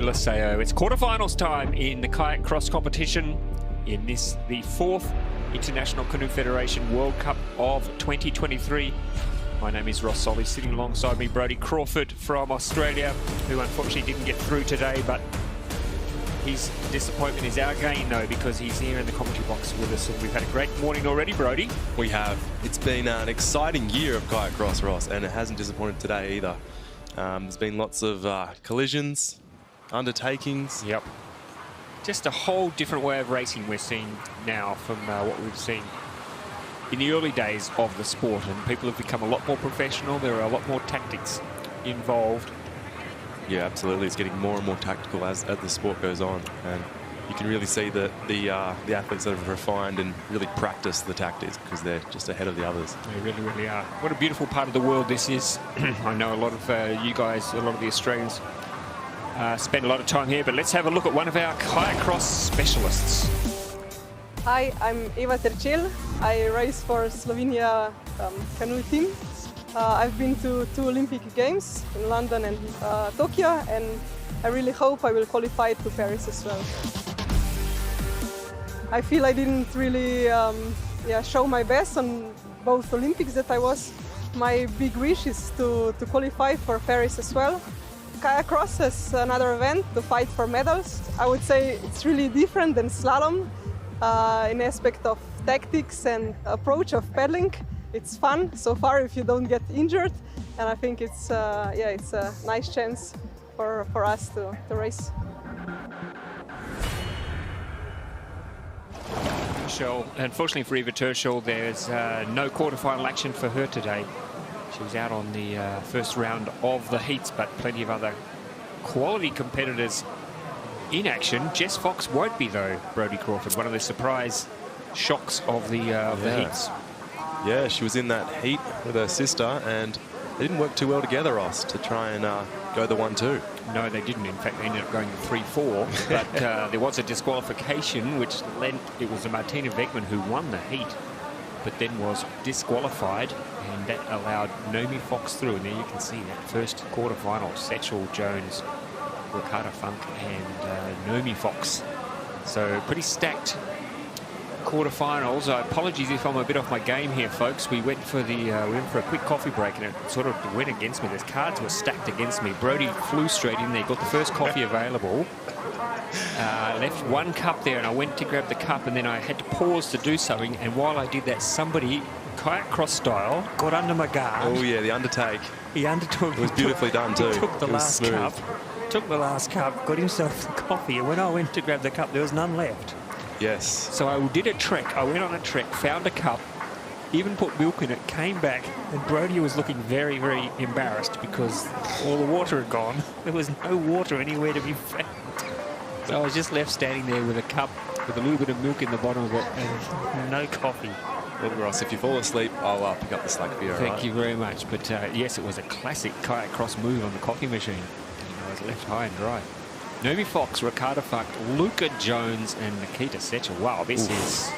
La Seu. It's quarterfinals time in the kayak cross competition in this, the 4th International Canoe Federation World Cup of 2023. My name is Ross Solly, sitting alongside me Brodie Crawford from Australia, who unfortunately didn't get through today, but his disappointment is our gain though, because he's here in the commentary box with us, and we've had a great morning already, Brodie. We have. It's been an exciting year of kayak cross, Ross, and it hasn't disappointed today either. There's been lots of collisions, undertakings. Yep. Just a whole different way of racing we're seeing now from what we've seen in the early days of the sport, and people have become a lot more professional. There are a lot more tactics involved. Yeah, absolutely. It's getting more and more tactical as the sport goes on, and you can really see that the athletes that have refined and really practiced the tactics because they're just ahead of the others. They really, really are. What a beautiful part of the world this is. I know a lot of you guys, a lot of the Australians spend a lot of time here, but let's have a look at one of our kayak cross specialists. Hi, I'm Eva Tercel. I race for Slovenia canoe team. I've been to 2 Olympic Games in London and Tokyo, and I really hope I will qualify to Paris as well. I feel I didn't really show my best on both Olympics that I was. My big wish is to qualify for Paris as well. Kayak cross is another event to fight for medals. I would say it's really different than slalom in aspect of tactics and approach of paddling. It's fun so far if you don't get injured, and I think it's it's a nice chance for us to race. Unfortunately for Eva Tercel, there's no quarterfinal action for her today. She was out on the first round of the heats, but plenty of other quality competitors in action. Jess Fox won't be though, Brodie Crawford, one of the surprise shocks of the heats. Yeah, she was in that heat with her sister, and they didn't work too well together, Ross, to try and go the 1-2. No, they didn't. In fact, they ended up going 3-4. But there was a disqualification, which lent, it was a Martina Wegman who won the heat, but then was disqualified, and that allowed Naomi Fox through. And there you can see that first quarterfinal: Satchel Jones, Ricarda Funk, and Naomi Fox. So pretty stacked quarterfinals. Apologies if I'm a bit off my game here, folks. We went for a quick coffee break, and it sort of went against me. The cards were stacked against me. Brodie flew straight in there, got the first coffee available. Left 1 cup there, and I went to grab the cup, and then I had to pause to do something. And while I did that, somebody, kayak cross style, got under my guard. Oh yeah, the undertake. He undertook. It was beautifully done too. He took the last cup. Took the last cup, got himself the coffee, and when I went to grab the cup, there was none left. Yes. So I did a trek. I went on a trek, found a cup, even put milk in it, came back, and Brodie was looking very, very embarrassed because all the water had gone. There was no water anywhere to be found. So I was just left standing there with a cup with a little bit of milk in the bottom of it and no coffee. Well, Ross, if you fall asleep, I'll pick up the slack for you. Thank you very much. But yes, it was a classic kayak cross move on the coffee machine. And I was left high and dry. Naomi Fox, Ricarda Funk, Luca Jones, and Nikita Setchel. Wow, this is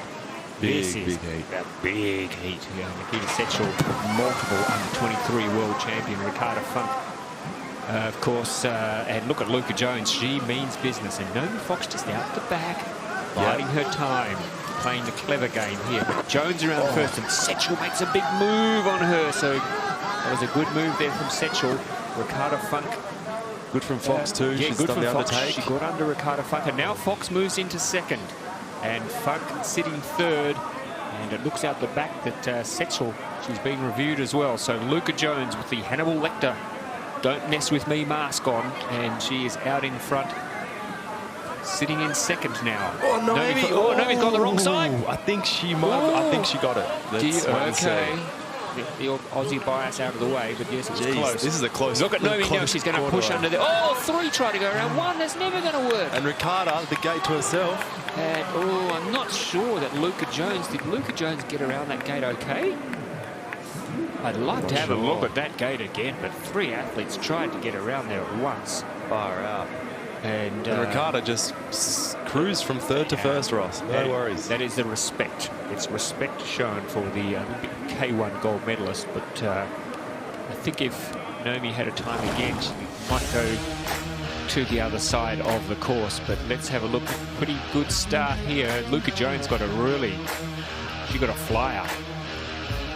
big heat. A big heat. Yeah, Nikita Setchel, multiple under-23 world champion. Ricarda Funk, of course, and look at Luca Jones. She means business. And Naomi Fox just out the back, biding her time, playing the clever game here. But Jones around first, and Setchel makes a big move on her. So that was a good move there from Setchel. Ricarda Funk. Good from Fox too. Yeah, She's good done from the Fox. undertake. She got under Ricarda Funk, and now Fox moves into second, and Funk sitting third. And it looks out the back that Setchel, she's being reviewed as well. So Luca Jones with the Hannibal Lecter "Don't Mess With Me" mask on, and she is out in front, sitting in second now. Oh, Naomi! Naomi's got the wrong side. I think she might. I think she got it. Okay. The Aussie bias out of the way, but yes, it was close. This is a close. Look at Naomi now. She's going to push under there. Oh, 3 try to go around. 1, that's never going to work. And Ricarda, the gate to herself. And I'm not sure that Luca Jones, did Luca Jones get around that gate okay? I'd like to have a look at that gate again, but 3 athletes tried to get around there at once. Far out. And Ricarda just cruised from third to first, Ross. No worries. That is the respect. It's respect shown for the K1 gold medalist. But I think if Naomi had a time again, she might go to the other side of the course. But let's have a look. Pretty good start here. Luca Jones got she got a flyer.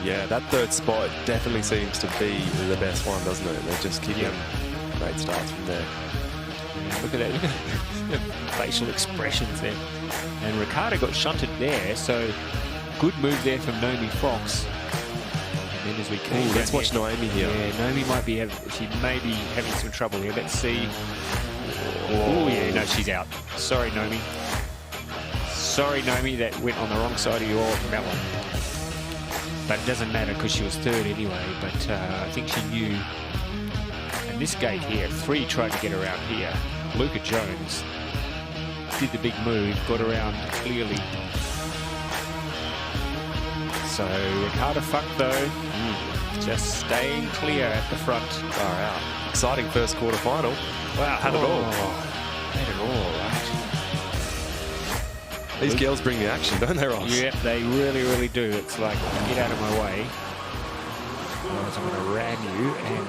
Yeah, that third spot definitely seems to be the best one, doesn't it? They're just keeping great starts from there. Yeah, look at that. Look at the facial expressions there. And Ricardo got shunted there, so good move there from Naomi Fox. And then as we keep let's watch Naomi here. Yeah, Naomi she may be having some trouble here. Let's see. Oh yeah, no, she's out. Sorry, Naomi. Sorry, Naomi, that went on the wrong side of your melon. But it doesn't matter because she was third anyway. But I think she knew. And this gate here, 3 tried to get around here. Luca Jones did the big move, got around clearly. So Ricardo Funk though, just staying clear at the front. Far out. Exciting first quarterfinal. Wow, had it all. Had it all, right? These girls bring the action, don't they, Ross? Yep, they really, really do. It's like, get out of my way. Otherwise I'm going to ram you, and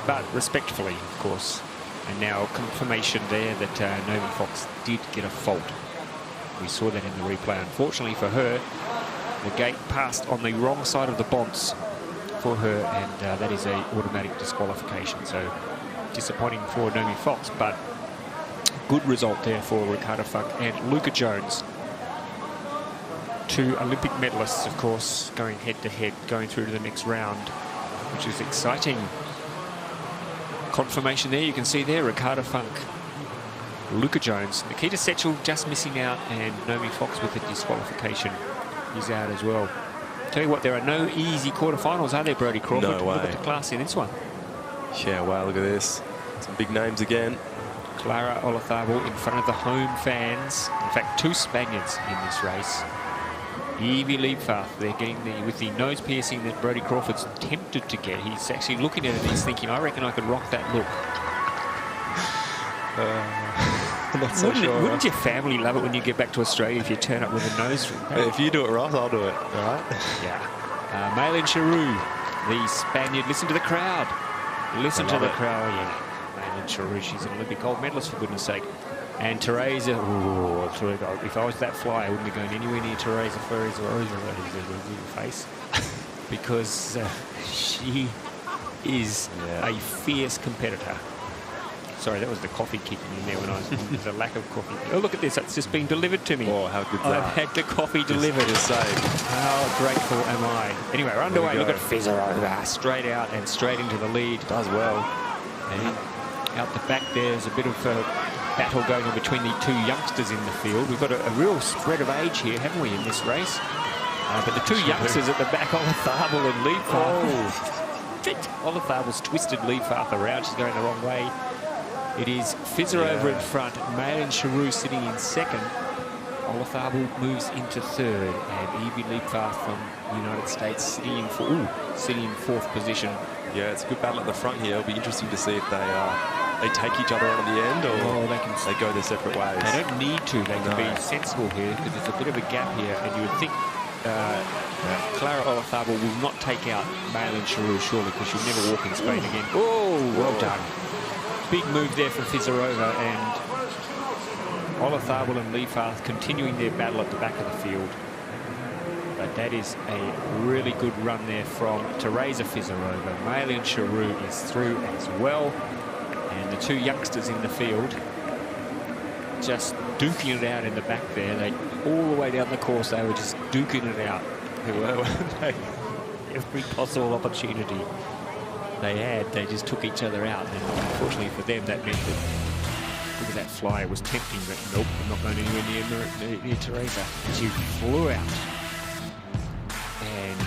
but respectfully, of course. And now confirmation there that Naomi Fox did get a fault. We saw that in the replay. Unfortunately for her, the gate passed on the wrong side of the bonds for her, and that is a automatic disqualification. So disappointing for Naomi Fox, but good result there for Ricardo Funk and Luca Jones. 2 Olympic medalists, of course, going head-to-head, going through to the next round, which is exciting. Confirmation there, you can see there, Ricardo Funk, Luca Jones, Nikita Setchel just missing out, and Naomi Fox with the disqualification is out as well. Tell you what, there are no easy quarterfinals, are there, Brodie Crawford? No way. Look at the class in this one. Yeah, wow, look at this. Some big names again. Clara Olazabal in front of the home fans. In fact, 2 Spaniards in this race. Evie Liebfarth, they're getting with the nose piercing that Brodie Crawford's tempted to get. He's actually looking at it and he's thinking, I reckon I could rock that look. Not so sure. Wouldn't your family love it when you get back to Australia if you turn up with a nose ring? If you do it, Ross, I'll do it. All right? Yeah. Malin Charoux, the Spaniard. Listen to the crowd. Listen to the crowd. Yeah. Malin Charoux, she's an Olympic gold medalist, for goodness sake. And Teresa, if I was that fly, I wouldn't be going anywhere near Teresa Flores or face, because she is a fierce competitor. Sorry, that was the coffee kicking in there when I was the lack of coffee. Oh, look at this, it's just being delivered to me. Oh, how good that. I've had the coffee delivered. How grateful am I? Anyway, we're underway. Look at Fizzer straight out and straight into the lead. Does well. And out the back there's a bit of battle going on between the 2 youngsters in the field. We've got a real spread of age here, haven't we, in this race? But the 2 youngsters at the back, Olazabal and Liebfarth. Olazabal's twisted Liebfarth around. She's going the wrong way. It is Fizzer over in front, Malin Charoux sitting in second. Olazabal moves into third, and Evie Liebfarth from the United States sitting in 4th position. Yeah, it's a good battle at the front here. It'll be interesting to see if they take each other on at the end, or they go their separate ways. They don't need to. They can be sensible here, because there's a bit of a gap here, and you would think Clara Olazabal will not take out Malin Charoux, surely, because she'll never walk in Spain again. Oh, well done. Big move there from Fizzarova, and Olazabal and Liebfarth continuing their battle at the back of the field. But that is a really good run there from Teresa Fizzarova. Malin Charoux is through as well. And the 2 youngsters in the field just duking it out in the back there. All the way down the course, they were just duking it out. Every possible opportunity they had, they just took each other out. And unfortunately for them, that meant that, look at that fly, it was tempting, but nope, I'm not going anywhere near Teresa. She flew out. And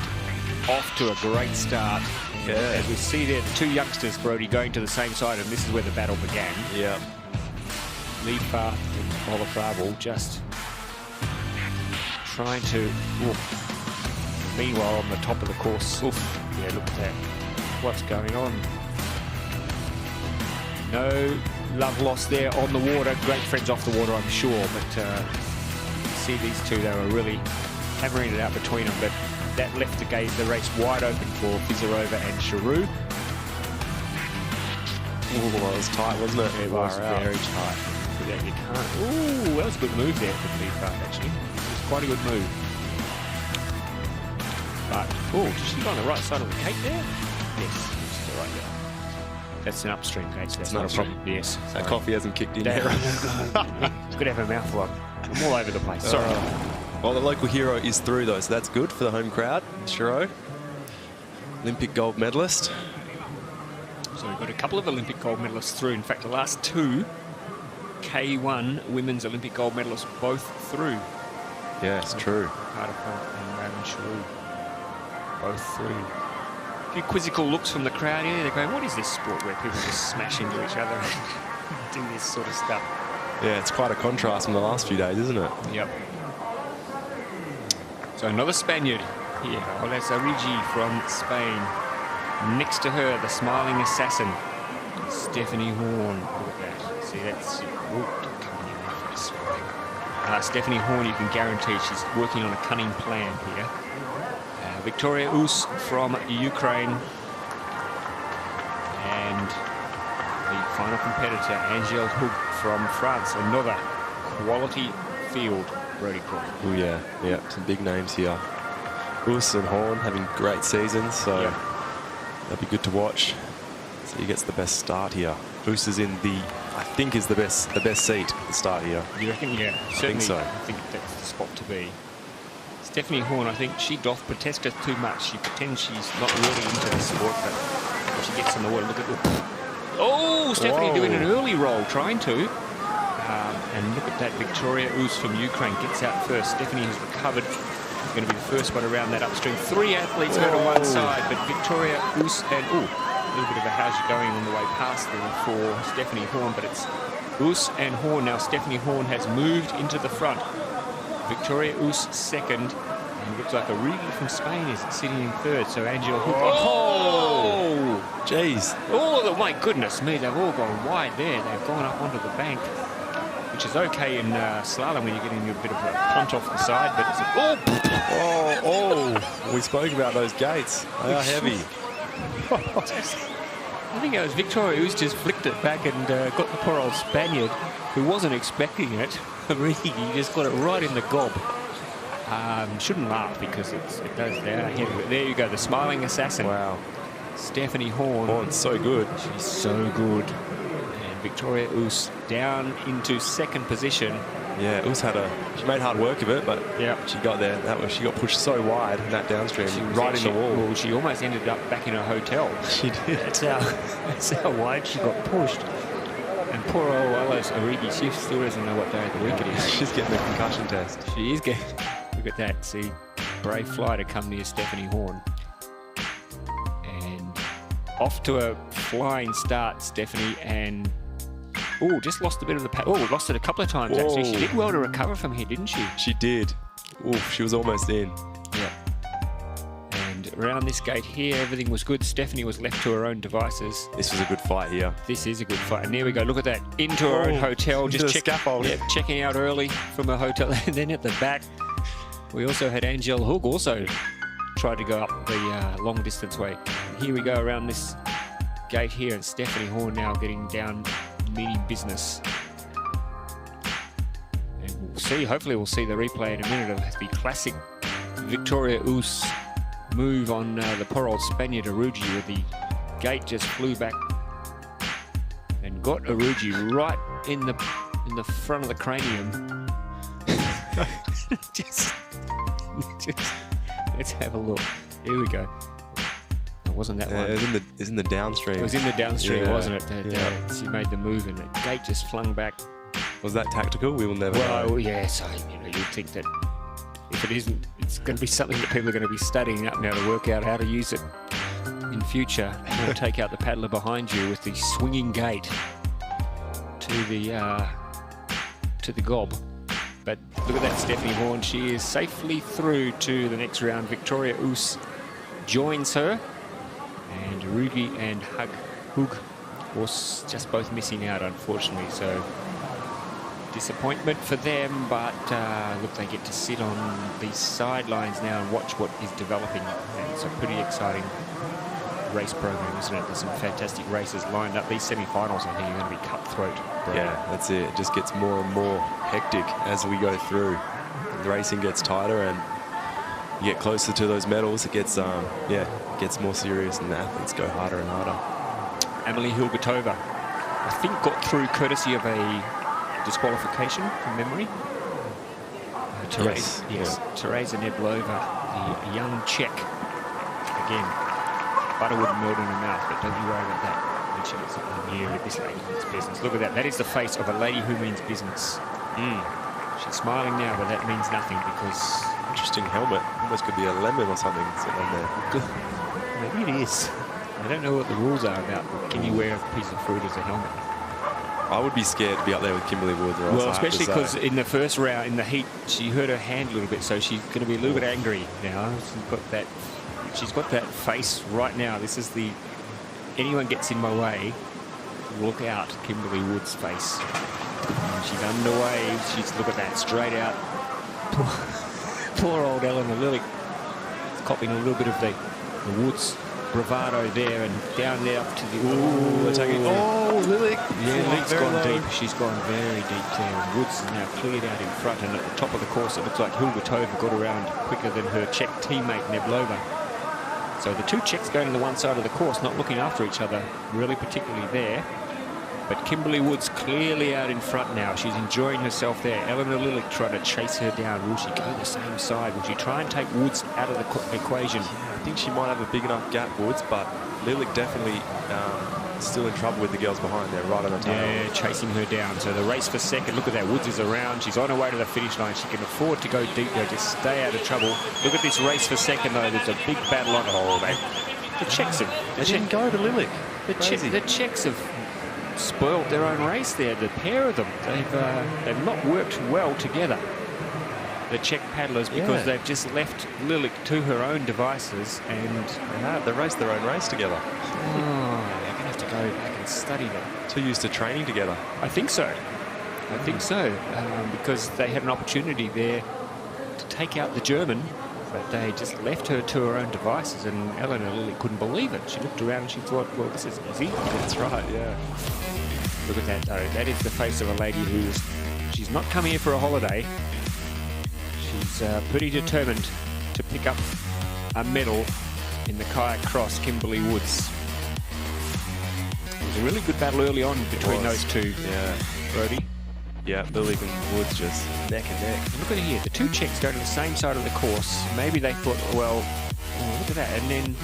off to a great start. Yeah. As we see there, the 2 youngsters, Brodie, going to the same side, and this is where the battle began. Yeah. Liebfarth and Olazabal just trying to... Meanwhile, on the top of the course, yeah, look at that. What's going on? No love lost there on the water. Great friends off the water, I'm sure, but see these 2, they were really hammering it out between them, but that left the race wide open for Fizzarova and Charoux. Ooh, that was tight, wasn't it? It was Far out. very tight. But yeah, you can't. Ooh, that was a good move there for P5, actually. It was quite a good move. But, oh, did she go on the right side of the gate there? Yes, she's the right there. That's an upstream gate. So that's not a problem. Yes. That sorry. coffee hasn't kicked in yet. Could have a mouthful. I'm all over the place. Sorry. Well, the local hero is through, though, so that's good for the home crowd. Shiro, Olympic gold medalist. So we've got a couple of Olympic gold medalists through. In fact, the last two K1 women's Olympic gold medalists both through. Yeah, it's true. Carter and Raven Shaw both through. A few quizzical looks from the crowd here. They're going, what is this sport where people just smash into each other and do this sort of stuff? Yeah, it's quite a contrast from the last few days, isn't it? Yep. So another Spaniard here, Oles Origi from Spain. Next to her, the smiling assassin, Stephanie Horn. Look at that. See, that's... Stephanie Horn, you can guarantee she's working on a cunning plan here. Victoria Us from Ukraine. And the final competitor, Angèle Hug from France. Another quality field, Brody Cook. Oh, yeah. Yeah, some big names here. Us and Horn having great seasons, so that'll be good to watch. So he gets the best start here. Us is in the, I think, is the best seat at the start here. You reckon? Yeah, I think so. I think that's the spot to be. Stephanie Horn, I think she doth protest us too much. She pretends she's not really into the sport, but when she gets in the water, look at it. Oh, Stephanie doing an early roll, trying to. And look at that, Victoria Us from Ukraine gets out first. Stephanie has recovered. Going to be the first one around that upstream. Three athletes go to one side, but Victoria Us and, a little bit of a how's you going on the way past there for Stephanie Horn, but it's Us and Horn. Now Stephanie Horn has moved into the front. Victoria Us second, and looks like Origi from Spain is sitting in third, so Angèle Hug. Oh! Jeez. Oh, my goodness me, they've all gone wide there. They've gone up onto the bank, which is okay in slalom when you're getting a bit of a punt off the side, but it's We spoke about those gates. They are heavy. I think it was Victoria Us just flicked it back and got the poor old Spaniard, who wasn't expecting it. Really, he just got it right in the gob. Shouldn't laugh because it does. There you go, the smiling assassin. Wow. Stephanie Horn. Horn's so good. She's so good. And Victoria Us down into second position. Yeah, Us she made hard work of it, but she got there. She got pushed so wide in that downstream, right in the wall. Well, she almost ended up back in her hotel. She did. That's how wide she got pushed. And poor old Oles Origi, she still doesn't know what day of the week it is. She's getting a concussion test. She is getting... Look at that. See, brave fly to come near Stephanie Horn. And off to a flying start, Stephanie, and... just lost a bit of the... lost it a couple of times, actually. She did well to recover from here, didn't she? She did. She was almost in. Yeah. And around this gate here, everything was good. Stephanie was left to her own devices. This was a good fight here. This is a good fight. And there we go. Look at that. Into her own hotel. Just scaffold. Yeah, checking out early from her hotel. And then at the back, we also had Angèle Hug also tried to go up the long distance way. And here we go around this gate here. And Stephanie Horn now getting down, meaning business. And we'll see. Hopefully we'll see the replay in a minute of the classic Victoria Us move on the poor old Spaniard Origi, where the gate just flew back and got Origi right in the front of the cranium. just let's have a look. Here we go. It wasn't that one. It was in the downstream. It was in the downstream, wasn't it? She made the move and the gate just flung back. Was that tactical? We will never know. Well, yeah, so you'd think that if it isn't, it's going to be something that people are going to be studying up now to work out how to use it in future. Or take out the paddler behind you with the swinging gate to the gob. But look at that, Stephanie Horn. She is safely through to the next round. Victoria Us joins her, and Origi and Hug was just both missing out, unfortunately. So disappointment for them, but look, they get to sit on the sidelines now and watch what is developing. And so pretty exciting race program, isn't it? There's some fantastic races lined up. These semi-finals, I think, are going to be cutthroat. Yeah, that's it. It just gets more and more hectic as we go through. The racing gets tighter, and you get closer to those medals. It gets, it gets more serious, and the athletes go harder and harder. Amelie Hilgertova, I think, got through courtesy of a disqualification from memory. Teresa Neblova, the young Czech. Again, butterwood melt in her mouth, but don't you worry about that. Mention it something new with this lady means business. Look at that. That is the face of a lady who means business. She's smiling now, but that means nothing because... Interesting helmet. Almost could be a lemon or something sitting on there. Maybe it is. I don't know what the rules are about. Can you wear a piece of fruit as a helmet? I would be scared to be up there with Kimberly Woods. Well, especially because in the first round, in the heat, she hurt her hand a little bit, so she's going to be a little bit angry now. She's got that face right now. This is the... Anyone gets in my way, look out, Kimberly Woods' face. And she's underway. She's, look at that, straight out. Poor old Eleanor Lillich copying a little bit of the Woods bravado there, and down there up to the... attacking. Oh, Lillich. Yeah, Lillich's gone deep. She's gone very deep there. And Woods is now cleared out in front, and at the top of the course, it looks like Hilgertova got around quicker than her Czech teammate Neblova. So the two Czechs going to the one side of the course, not looking after each other, really particularly there. But Kimberly Woods clearly out in front now. She's enjoying herself there. Eleanor Lillich trying to chase her down. Will she go the same side? Will she try and take Woods out of the equation? I think she might have a big enough gap, Woods, but Lillich definitely still in trouble with the girls behind there, right on the tail. Yeah, chasing her down. So the race for second. Look at that. Woods is around. She's on her way to the finish line. She can afford to go deep there, just stay out of trouble. Look at this race for second, though. There's a big battle on. Oh, the Czechs have... They didn't go to Lillich. The Czechs have spoiled their own race there. The pair of them, they've not worked well together, the Czech paddlers, because they've just left Lillich to her own devices, and they raced their own race together. Oh, they're gonna have to go back and study that. Too used to training together. I think so. Because they had an opportunity there to take out the German, but they just left her to her own devices, and Eleanor Lillich couldn't believe it. She looked around and she thought, well, this is easy. That's right, yeah. Look at that, though. That is the face of a lady she's not come here for a holiday. She's pretty determined to pick up a medal in the kayak cross, Kimberly Woods. It was a really good battle early on between those two. Yeah. Brody. Yeah, Lillich and Woods just neck and neck. And look at here, the two Czechs go to the same side of the course. Maybe they thought, well, look at that. And then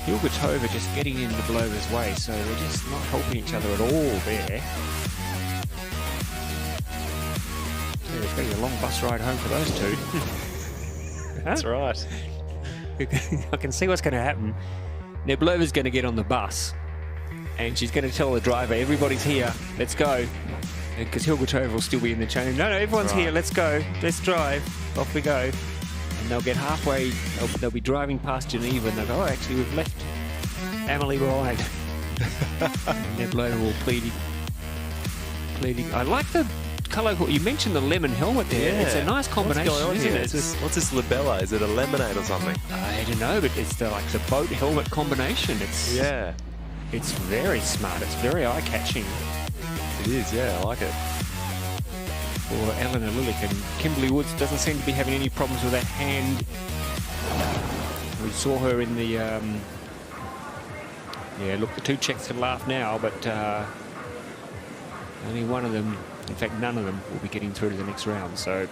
Hilgertova just getting in Neblova's way, so they're just not helping each other at all there. So it's going to be a long bus ride home for those two. That's right. I can see what's going to happen. Neblova's going to get on the bus, and she's going to tell the driver, everybody's here, let's go. Because Hilgertova will still be in the chain. No, everyone's here, let's go, let's drive, off we go. And they'll get halfway, they'll be driving past Geneva, and they'll go, oh, actually, we've left Amelie behind. Neblova will pleading. I like the colour. You mentioned the lemon helmet there. Yeah. It's a nice combination, what's going on isn't here? it? What's this labella? Is it a lemonade or something? I don't know, but it's like the boat helmet combination. It's very smart. It's very eye-catching. It is, yeah, I like it. For Eleanor Lillich, and Kimberly Woods doesn't seem to be having any problems with that hand. We saw her in the... look, the two Czechs can laugh now, but only one of them, in fact, none of them will be getting through to the next round, so...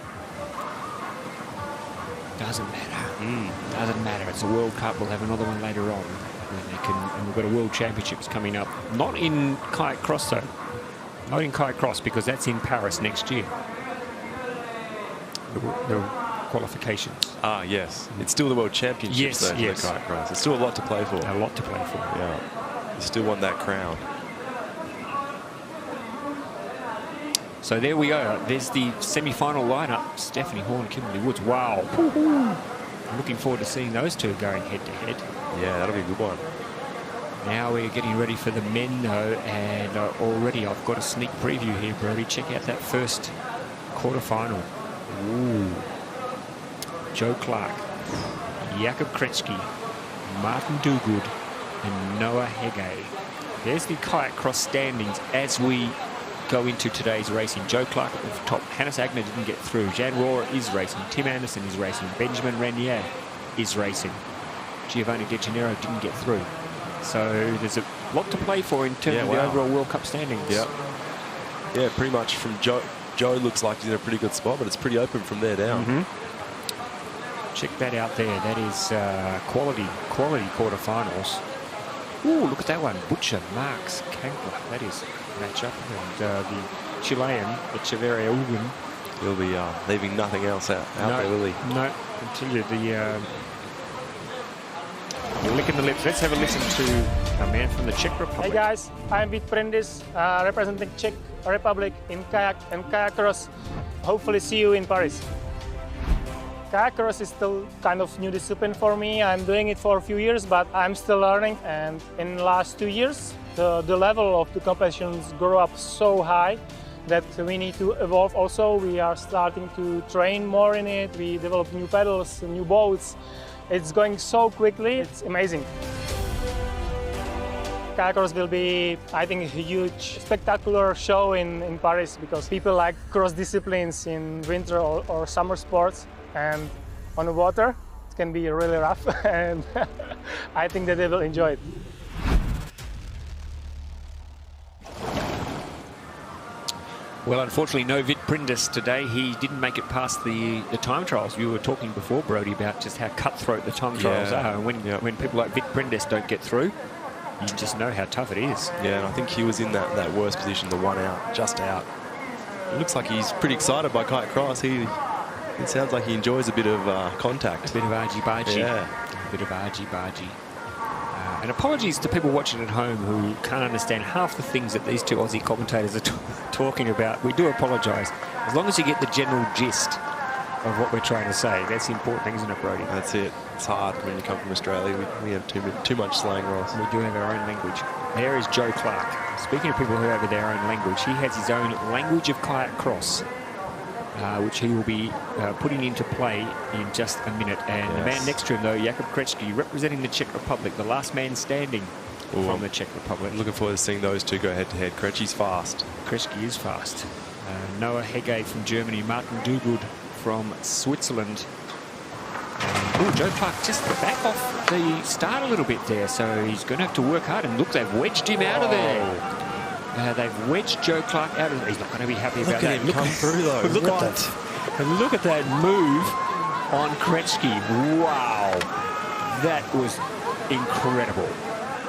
Doesn't matter. Doesn't matter. It's a World Cup. We'll have another one later on. When they can, and we've got a World Championships coming up. Not in kayak cross, though. Not in kayak cross, because that's in Paris next year. The qualifications. Ah, yes. It's still the World Championships, though, yes. for the kayak cross. It's still a lot to play for. A lot to play for. Yeah. You still want that crown. So there we go. There's the semi-final lineup. Stephanie Horn, Kimberly Woods. Wow. I'm looking forward to seeing those two going head-to-head. Yeah, that'll be a good one. Now we're getting ready for the men, though, and already I've got a sneak preview here, Brody. Check out that first quarterfinal. Ooh. Joe Clark, Jakob Kretschky, Martin Duguid, and Noah Hege. There's the kayak cross standings as we go into today's racing. Joe Clark at the top. Hannes Agner didn't get through. Jan Rohrer is racing. Tim Anderson is racing. Benjamin Renier is racing. Giovanni De Gennaro didn't get through. So there's a lot to play for in terms of the overall World Cup standings. Yeah, pretty much from Joe. Joe looks like he's in a pretty good spot, but it's pretty open from there down. Check that out there. That is quality quarterfinals. Ooh, look at that one. Butcher, Marks, Kankler. That is matchup. And the Chilean, Echeverria Ugen. He'll be leaving nothing else out there, will he? No, continue the licking the lips. Let's have a listen to a man from the Czech Republic. Hey guys, I'm Vít Prindis, representing Czech Republic in kayak and kayak cross. Hopefully see you in Paris. Kayak cross is still kind of new discipline for me. I'm doing it for a few years, but I'm still learning. And in the last 2 years, the level of the competitions grew up so high that we need to evolve also. We are starting to train more in it. We develop new pedals, new boats. It's going so quickly, it's amazing. Kayak cross will be, I think, a huge, spectacular show in Paris because people like cross disciplines in winter or summer sports, and on the water it can be really rough, and I think that they will enjoy it. Well, unfortunately, no Vít Prindis today. He didn't make it past the time trials. We were talking before, Brody, about just how cutthroat the time trials are. And when people like Vít Prindis don't get through, you just know how tough it is. Yeah, and I think he was in that worst position, the one out, just out. It looks like he's pretty excited by kayak cross. It sounds like he enjoys a bit of contact. A bit of argy-bargy. Yeah. A bit of argy-bargy. And apologies to people watching at home who can't understand half the things that these two Aussie commentators are talking about. We do apologise. As long as you get the general gist of what we're trying to say, that's the important thing, isn't it, Brody? That's it. It's hard when you come from Australia. We have too much slang, Ross. We do have our own language. There is Joe Clark. Speaking of people who have their own language, he has his own language of kayak cross, which he will be putting into play in just a minute. And the man next to him, though, Jakub Krecki, representing the Czech Republic, the last man standing from the Czech Republic. Looking forward to seeing those two go head-to-head. Krecki's fast. Krecki is fast. Noah Hege from Germany, Martin Duguid from Switzerland. Joe Clark just back off the start a little bit there, so he's going to have to work hard. And look, they've wedged him out of there. They've wedged Joe Clark out of there. He's not going to be happy about that. Look at him come through, though. Look at that. And look at that move on Krecki. Wow. That was incredible.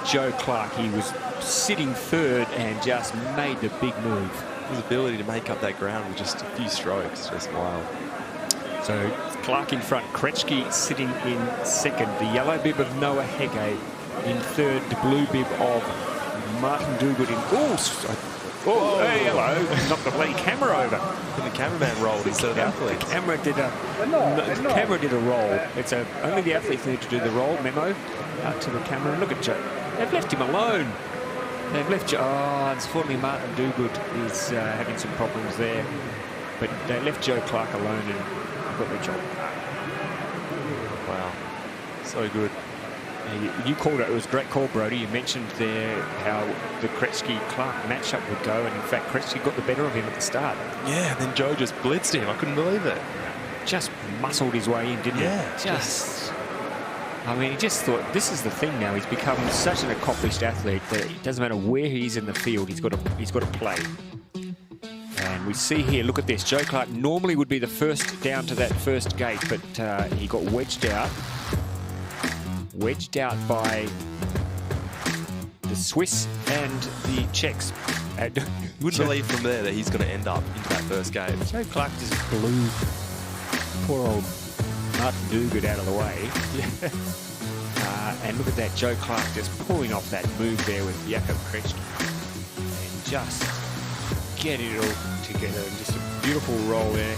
Joe Clark, he was sitting third and just made the big move. His ability to make up that ground with just a few strokes, just wild. So Clark in front, Krecki sitting in second. The yellow bib of Noah Hege in third. The blue bib of Martin Duguid in... hey, hello. Knocked the bloody camera over. And the cameraman rolled instead of the athlete. The camera did a roll. It's only the athletes need to do the roll memo out to the camera. Look at Joe. They've left him alone. They've left Joe. Oh, unfortunately, Martin Duguid is having some problems there. But they left Joe Clark alone and got the job. Wow. So good. You called it. It was a great call, Brody. You mentioned there how the Krecki-Clark matchup would go, and in fact, Krecki got the better of him at the start. Yeah, and then Joe just blitzed him. I couldn't believe it. Just muscled his way in, didn't he? Yeah. I mean, he just thought, this is the thing now. He's become such an accomplished athlete that it doesn't matter where he is in the field, he's got to play. And we see here, look at this. Joe Clark normally would be the first down to that first gate, but he got wedged out. Wedged out by the Swiss and the Czechs. You wouldn't believe from there that he's going to end up into that first gate. Joe Clark just blew poor old Martin Duguid out of the way. And look at that, Joe Clark just pulling off that move there with Jakub Krecki. And just getting it all together. And just a beautiful roll there.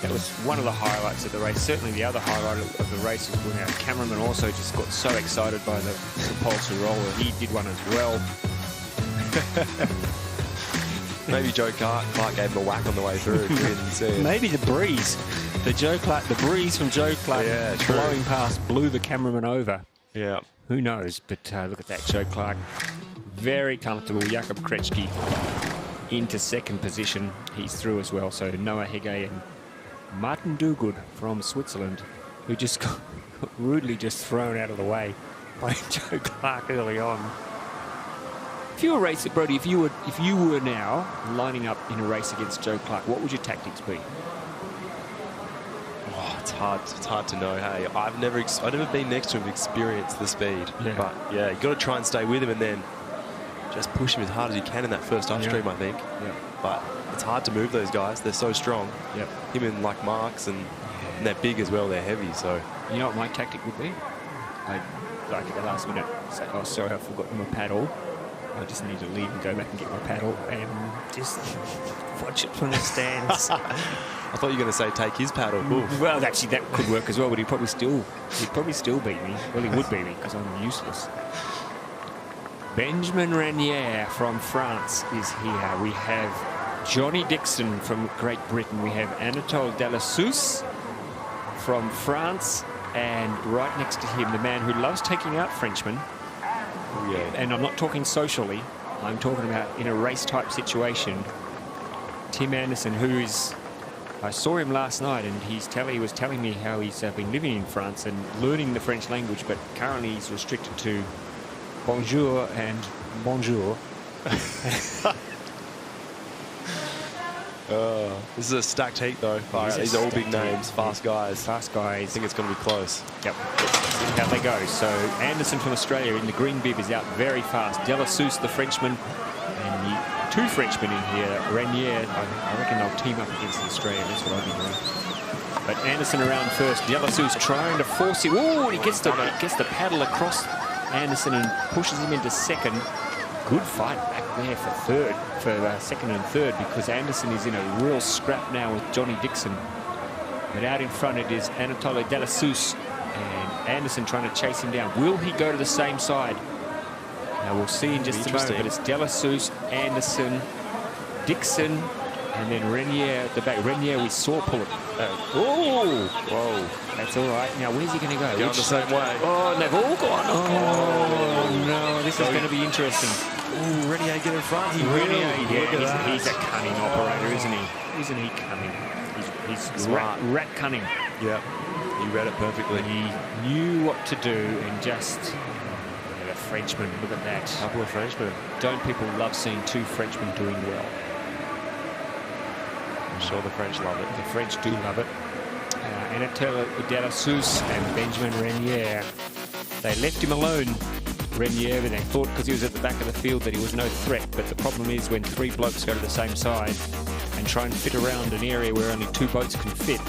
That was one of the highlights of the race. Certainly the other highlight of the race was when our cameraman also just got so excited by the compulsory roll that he did one as well. Maybe Joe Clark gave him a whack on the way through. Didn't see it. Maybe the breeze. The breeze from Joe Clark blowing past blew the cameraman over. Yeah. Who knows? But look at that, Joe Clark. Very comfortable. Jakob Krejci into second position. He's through as well. So Noah Hege and Martin Duguid from Switzerland, who just got rudely just thrown out of the way by Joe Clark early on. If you were racing, Brody, if you were now lining up in a race against Joe Clark, what would your tactics be? Oh, it's hard to know. Hey, I've never been next to him, experienced the speed. Yeah. But yeah, you got to try and stay with him and then just push him as hard as you can in that first upstream, I think. Yeah. But it's hard to move those guys. They're so strong. Yep. Him and like Marks, and they're big as well. They're heavy. So You know what my tactic would be? I'd, like at the last minute, say, oh, sorry, I've forgotten my paddle. I just need to leave and go back and get my paddle and just watch it from the stands. I thought you were going to say take his paddle. Oof. Well, actually, that could work as well, but he'd probably still beat me. Well, he would beat me because I'm useless. Benjamin Renier from France is here. We have Johnny Dixon from Great Britain. We have Anatole Delassus from France. And right next to him, the man who loves taking out Frenchmen. Oh, yeah. And I'm not talking socially. I'm talking about in a race-type situation. Tim Anderson, who is... I saw him last night, and he was telling me how he's been living in France and learning the French language, but currently he's restricted to bonjour and bonjour. This is a stacked heat, though. These are all big names, fast guys. Fast guys. I think it's going to be close. Yep. Let's see how they go. So Anderson from Australia in the green bib is out very fast. Delassus, the Frenchman, and the two Frenchmen in here. Renier, I reckon they'll team up against the Australian. That's what I'll be doing. But Anderson around first. Delassus trying to force him. Oh, he gets the paddle across Anderson and pushes him into second. Good fight back there for second and third, because Anderson is in a real scrap now with Johnny Dixon. But out in front it is Anatole Delassus, and Anderson trying to chase him down. Will he go to the same side? Now we'll see in just a moment, but it's Delassus, Anderson, Dixon, and then Renier at the back. Renier we saw pull it. Oh! Whoa. That's all right. Now where's he going to go? Going the same way. Oh, and they've all gone. Oh, no. This is going to be interesting. Ooh, Renier get in front. He Renier, will. yeah, he's a cunning operator, isn't he? Isn't he cunning? He's smart. Rat cunning. Yep. He read it perfectly. He knew what to do and just... The Frenchman, look at that. Couple of Frenchmen. Don't people love seeing two Frenchmen doing well? I'm sure the French love it. The French do love it. Anatole Delassus and Benjamin Renier. They left him alone, Renier, and they thought because he was at the back of the field that he was no threat. But the problem is when three blokes go to the same side and try and fit around an area where only two boats can fit,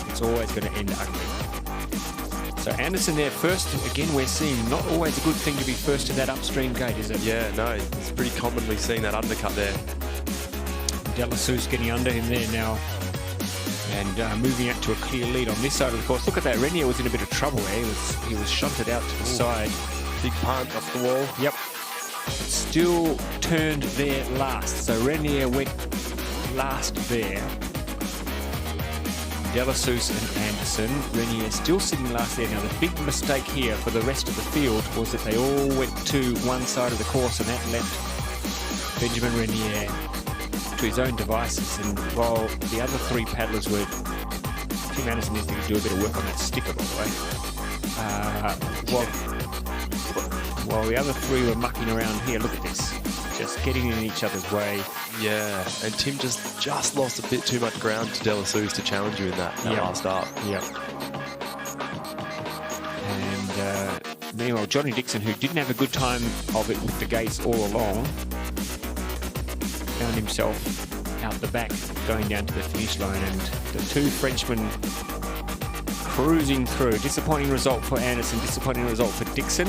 it's always going to end ugly. So Anderson there first. Again, we're seeing not always a good thing to be first to that upstream gate, is it? Yeah, no, it's pretty commonly seen that undercut there. Delassus getting under him there now, and moving out to a clear lead on this side of the course. Look at that, Renier was in a bit of trouble there. He was shunted out to the side. Big punt off the wall. Yep. Still turned there last. So Renier went last there. Delassus and Anderson. Renier still sitting last there. Now the big mistake here for the rest of the field was that they all went to one side of the course, and that left Benjamin Renier to his own devices. And while the other three paddlers were... Tim Anderson needs to do a bit of work on that sticker, by the way. While the other three were mucking around here, look at this. Just getting in each other's way. Yeah, and Tim just lost a bit too much ground to Delassus to challenge you in that last up. Yep. And meanwhile, Johnny Dixon, who didn't have a good time of it with the gates all along, found himself out the back going down to the finish line, and the two Frenchmen cruising through. Disappointing result for Anderson, disappointing result for Dixon.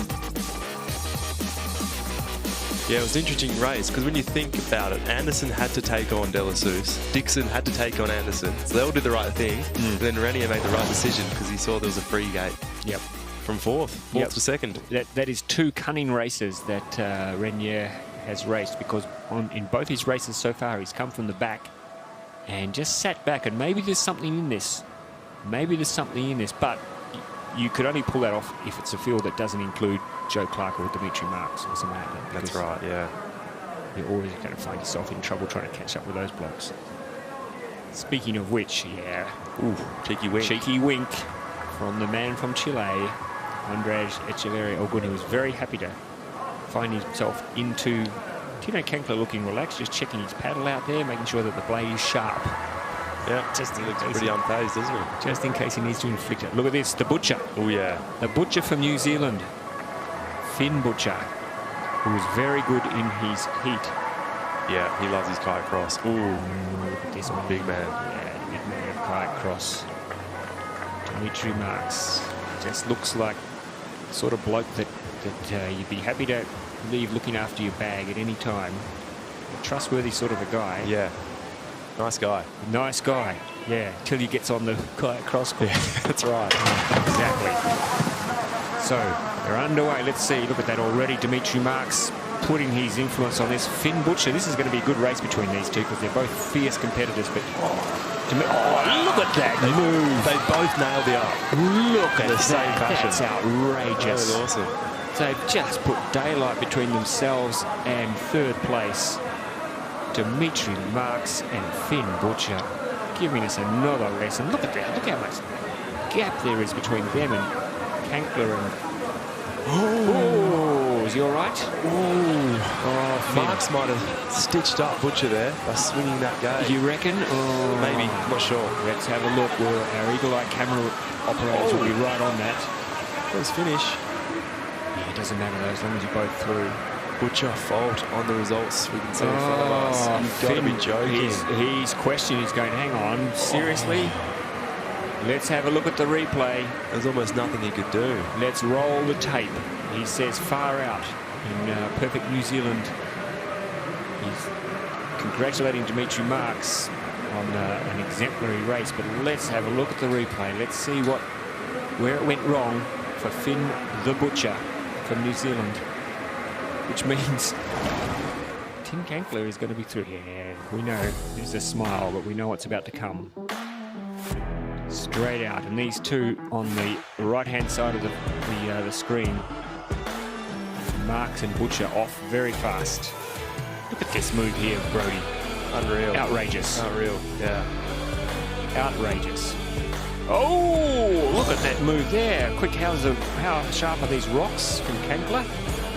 Yeah, it was an interesting race because when you think about it, Anderson had to take on Delassus, Dixon had to take on Anderson, so they all did the right thing. And then Renier made the right decision because he saw there was a free gate. Yep. From fourth to second. That is two cunning races that Renier has raced, because in both his races so far he's come from the back and just sat back, and maybe there's something in this. But you could only pull that off if it's a field that doesn't include Joe Clark or Dimitri Marks or something like that. That's right, yeah. You're always going to find yourself in trouble trying to catch up with those blokes. Speaking of which, yeah. Ooh, cheeky wink. Cheeky wink from the man from Chile, Andrej Echeverria. Oh, good, he was very happy to find himself into Tino Kankler looking relaxed, just checking his paddle out there, making sure that the blade is sharp. Yeah, he looks pretty unfazed, doesn't he? Just in case he needs to inflict it. Look at this, the Butcher. Oh, yeah. The Butcher from New Zealand, Finn Butcher, who was very good in his heat. Yeah, he loves his kayak cross. Ooh, Look at this man. big man. Yeah, the big man of kayak cross. Dimitri Marks just looks like the sort of bloke that you'd be happy to leave looking after your bag at any time. A trustworthy sort of a guy. Yeah, nice guy. Nice guy, yeah, till he gets on the kayak cross course. Yeah, that's right. Exactly. So they're underway. Let's see. Look at that already. Dimitri Marks putting his influence on this. Finn Butcher. This is going to be a good race between these two because they're both fierce competitors. But look at that move. They both nailed the arc. Look at the same fashion. That's outrageous. That was awesome. They've just put daylight between themselves and third place. Dimitri Marks and Finn Butcher giving us another lesson. Look at that. Look how much gap there is between them and Kankler and... Oh, is he all right? Oh, Marks might have stitched up Butcher there by swinging that gate. You reckon? Oh, Maybe, I'm not sure. Let's have a look. Our eagle-eye camera operators will be right on that. First finish. Yeah, it doesn't matter though, as long as you're both through. Butcher fault on the results we can see in front of us. You've got to be joking. He's questioning. He's going, hang on, seriously? Let's have a look at the replay. There's almost nothing he could do. Let's roll the tape. He says far out in perfect New Zealand. He's congratulating Dimitri Marks on an exemplary race, but let's have a look at the replay. Let's see where it went wrong for Finn the Butcher from New Zealand, which means Tim Kankler is going to be through. Yeah, we know there's a smile, but we know what's about to come. Straight out, and these two on the right-hand side of the screen, Marks and Butcher off very fast. Look at this move here, Brody. Unreal. Outrageous. Unreal, yeah. Outrageous. Oh, look at that move there. Quick, how sharp are these rocks from Kankler?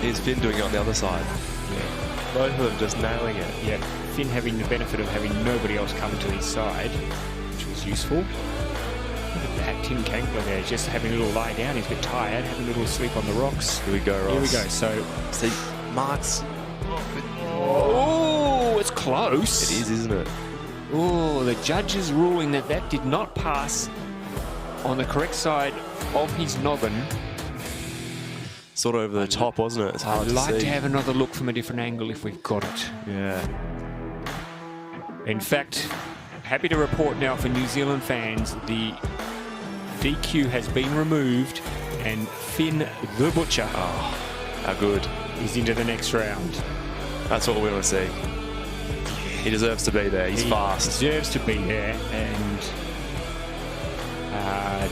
Here's Finn doing it on the other side. Yeah. Both of them just nailing it. Yeah, Finn having the benefit of having nobody else come to his side, which was useful. Look at that, Tim Kankler there, just having a little lie down. He's a bit tired, having a little sleep on the rocks. Here we go, Ross. Here we go. So, see, Marks. Oh, it's close. It is, isn't it? Oh, the judge is ruling that did not pass on the correct side of his noggin. Sort of over the top, wasn't it? It's hard I'd like see. to have another look from a different angle if we've got it. Yeah. In fact, happy to report now for New Zealand fans, the DQ has been removed and Finn the Butcher How good. is into the next round. That's what we want to see. He deserves to be there. He's fast. Deserves to be there, and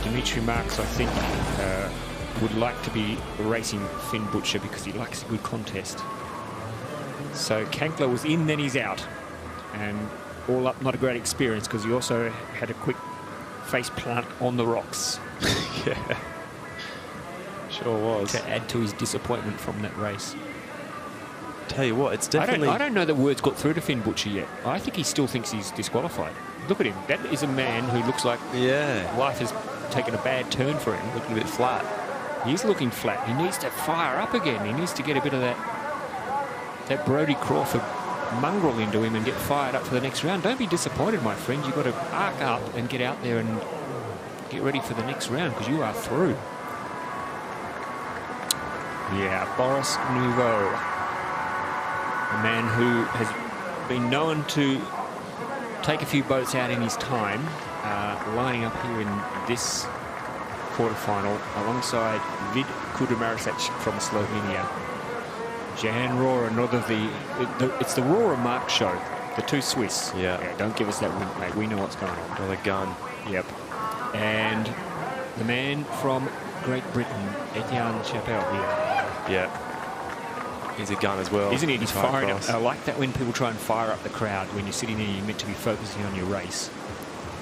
Dimitri Marks, I think, would like to be racing Finn Butcher because he likes a good contest. So Kankler was in, then he's out, and all up, not a great experience because he also had a quick face plant on the rocks. Yeah. Sure was. To add to his disappointment from that race. Tell you what, it's definitely... I don't know that words got through to Finn Butcher yet. I think he still thinks he's disqualified. Look at him. That is a man who looks like life has taken a bad turn for him. Looking a bit flat. He's looking flat. He needs to fire up again. He needs to get a bit of that Brody Crawford mongrel into him and get fired up for the next round. Don't be disappointed, my friend. You've got to arc up and get out there and get ready for the next round because you are through. Yeah, Boris Nouveau, a man who has been known to take a few boats out in his time, lining up here in this quarterfinal alongside Vid Kudamaric from Slovenia. Jan Rohrer, another it's the Rohrer Mark show, the two Swiss. Yeah. Don't give us that wink, mate. We know what's going on. Another gun. Yep. And the man from Great Britain, Etienne Chapelle here. Yeah. He's a gun as well. Isn't he? He's Right firing up. across. I like that when people try and fire up the crowd. When you're sitting there, you're meant to be focusing on your race.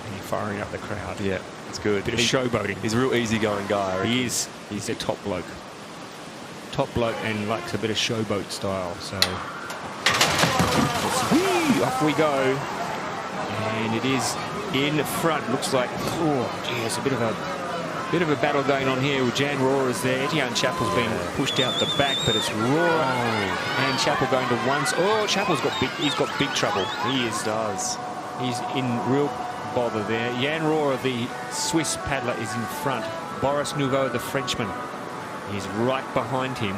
And you're firing up the crowd. Yeah, it's good. Bit of showboating. He's a real easygoing guy. I reckon. He is. He's a top bloke. Top bloke and likes a bit of showboat style. So whee, off we go. And it is in front. Looks like, oh, geez, a bit of a battle going on here with Jan Rora's there. Etienne Chappell's being pushed out the back, but it's Rora and Chappell going to once. Oh, Chappell's got big. He's got big trouble. He is. Does. He's in real bother there. Jan Rora, the Swiss paddler, is in front. Boris Nouveau, the Frenchman, is right behind him.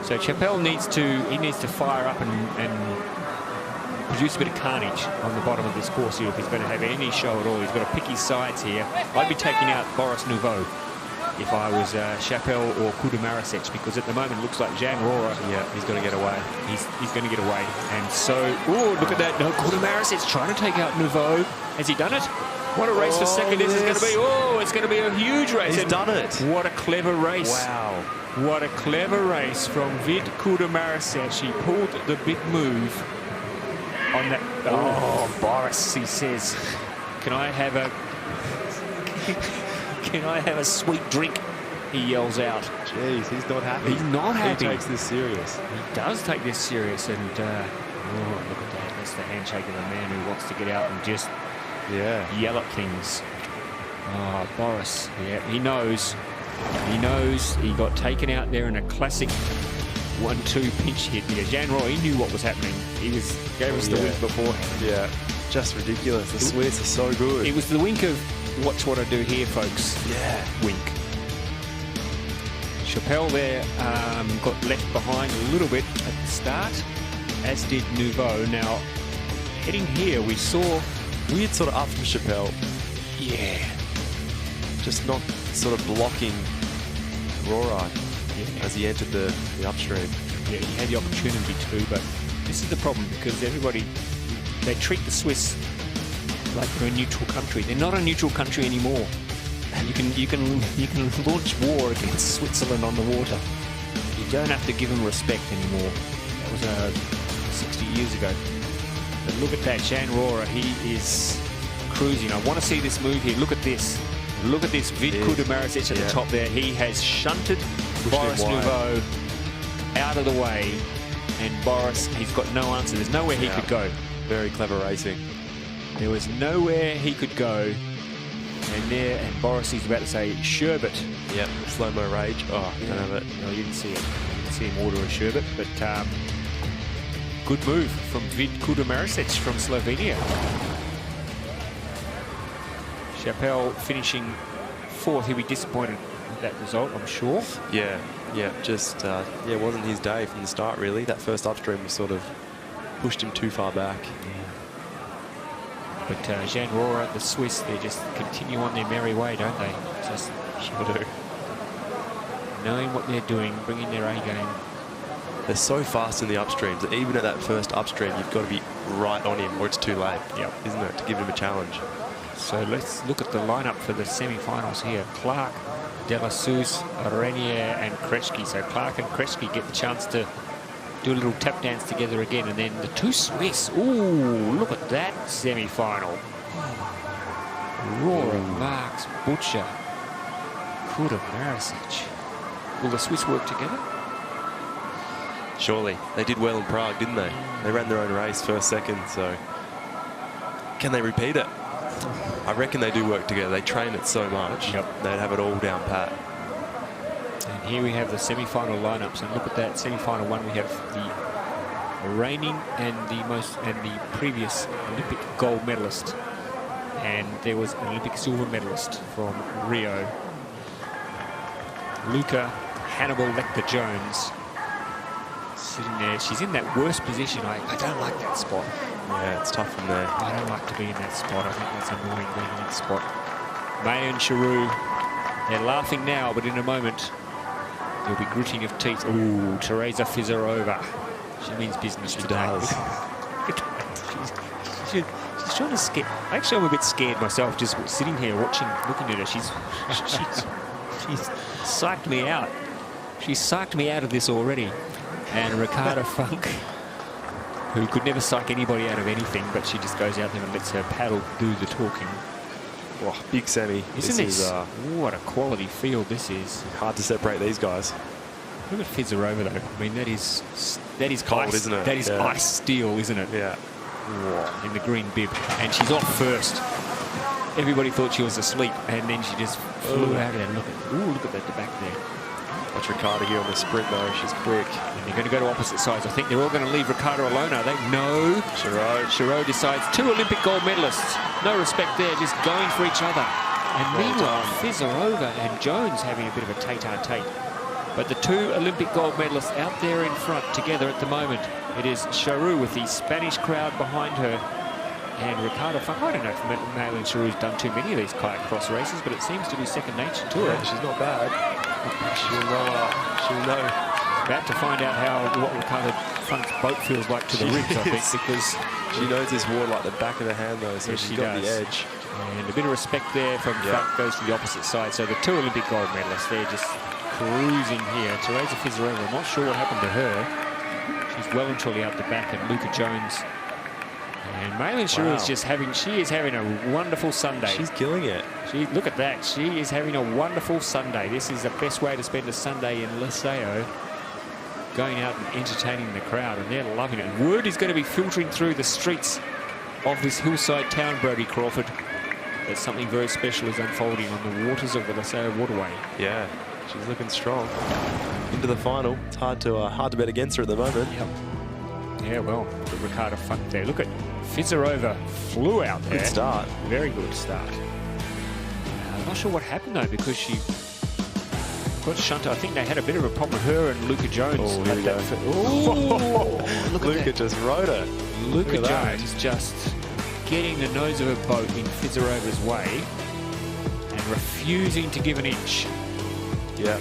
So Chappell needs to fire up and produce a bit of carnage on the bottom of this course here if he's going to have any show at all. He's got to pick his sides here. I'd be taking out Boris Nouveau if I was Chappell or Kudamarasec, because at the moment it looks like Jan Rora. Yeah, he's going to get away. He's going to get away. And so, oh, look at that. No, Kudamarasec trying to take out Nouveau. Has he done it? What a race for second this is going to be. Oh, it's going to be a huge race. He's done it. What a clever race. Wow. What a clever race from Vid Kudamarasec. He pulled the big move on that. Oh, Boris, he says, can I have a sweet drink? He yells out. Jeez, he's not happy. He's not happy. He takes this serious. He does take this serious, and oh, look at that. That's the handshake of a man who wants to get out and just yell at things. Oh, Boris, yeah, he knows. He knows he got taken out there in a classic 1-2 pinch hit because Jan Roy, he knew what was happening. He gave us the wink beforehand. Yeah, just ridiculous. The Swiss are so good. It was the wink of watch what I do here, folks. Yeah. Wink. Chappelle there got left behind a little bit at the start, as did Nouveau. Now, heading here, we saw weird sort of up from Chappelle. Yeah. Just not sort of blocking Rora as he entered the upstream. Yeah, he had the opportunity to, but this is the problem because they treat the Swiss like they're a neutral country. They're not a neutral country anymore. You can launch war against Switzerland on the water. You don't have to give them respect anymore. That was 60 years ago. But look at that, Jan Rora. He is cruising. I want to see this move here. Look at this. Look at this. Vid Kudamarasec at the top there. He has shunted Boris Nouveau out of the way, and Boris, he's got no answer. There's nowhere he could go. Very clever racing. There was nowhere he could go. And Boris is about to say sherbet. Yep, slow-mo rage. Oh, Yeah. don't have it. No, you didn't see it. You didn't see him order a sherbet, but good move from Vid Kudamarasec from Slovenia. Chappelle finishing fourth. He'll be disappointed with that result, I'm sure. Yeah, just it wasn't his day from the start really. That first upstream was sort of pushed him too far back. But Jan Rora, the Swiss, they just continue on their merry way, don't they? Just Sure do. knowing what they're doing, bringing their A game. They're so fast in the upstreams that even at that first upstream, you've got to be right on him or it's too late, isn't it, to give him a challenge. So let's look at the lineup for the semi-finals here. Clark, De La Souza, Renier and Kretschke. So Clark and Kretschke get the chance to do a little tap dance together again. And then the two Swiss. Ooh, look at that semi-final. Rora, Marks, Butcher, Kudamarasec. Will the Swiss work together? Surely. They did well in Prague, didn't they? They ran their own race first, second, so can they repeat it? I reckon they do work together. They train it so much. Yep. They'd have it all down pat. And here we have the semi-final lineups, and look at that semi-final one. We have the reigning and the previous Olympic gold medalist, and there was an Olympic silver medalist from Rio, Luca Hannibal Lecter-Jones, sitting there. She's in that worst position. I don't like that spot. Yeah, it's tough from there. I don't like to be in that spot. I think that's annoying being in that spot. May and Charoux, they're laughing now, but in a moment there'll be gritting of teeth. Ooh, Teresa Fizarova. She means business today. Does. She's She's trying to scare. Actually, I'm a bit scared myself just sitting here watching, looking at her. She's psyched me out. She's psyched me out of this already. And Ricardo Funk, who could never psych anybody out of anything, but she just goes out there and lets her paddle do the talking. Oh, big semi. Isn't this? What a quality field this is. Hard to separate these guys. Look at Fizarova though. I mean, that is cold, ice, isn't it? That is ice steel, isn't it? Yeah. Whoa, in the green bib, and she's off first. Everybody thought she was asleep, and then she just flew out of there. Look at that, the back there. Watch Ricardo here on the sprint though. She's quick. And they're going to go to opposite sides. I think they're all going to leave Ricardo alone, are they? No. Chirot decides. 2 Olympic gold medalists. No respect there, just going for each other. And meanwhile, Fizarova and Jones having a bit of a tete-a-tete. But the 2 Olympic gold medalists out there in front together at the moment. It is Charu with the Spanish crowd behind her. And Ricardo Funk. I don't know if Maylin Charu's done too many of these kayak cross races, but it seems to be second nature to her. Yeah, she's not bad. She'll know. About to find out what Ricardo Funk's boat feels like to the ribs, I think, because she knows this water like the back of the hand, though, so she's got the edge. And a bit of respect there from Funk goes to the opposite side. So the 2 Olympic gold medalists, they're just cruising here. Teresa Fizarova, I'm not sure what happened to her. She's well and truly out the back, and Luca Jones. And Maylin Charu is just having a wonderful Sunday. She's killing it. Look at that. She is having a wonderful Sunday. This is the best way to spend a Sunday in La Seu. Going out and entertaining the crowd, and they're loving it. Word is going to be filtering through the streets of this hillside town, Brodie Crawford, that something very special is unfolding on the waters of the La Seu waterway. Yeah, she's looking strong. Into the final. It's hard to bet against her at the moment. Yep. Yeah, well, the Ricardo Funk there. Look at Fizarova flew out there. Good start. Very good start. I'm not sure what happened though, because she got shunted. I think they had a bit of a problem with her and Luca Jones. Oh, here we go. Look at Luca that. just rode her. Luca Jones just getting the nose of her boat in Fizarova's way and refusing to give an inch. Yeah.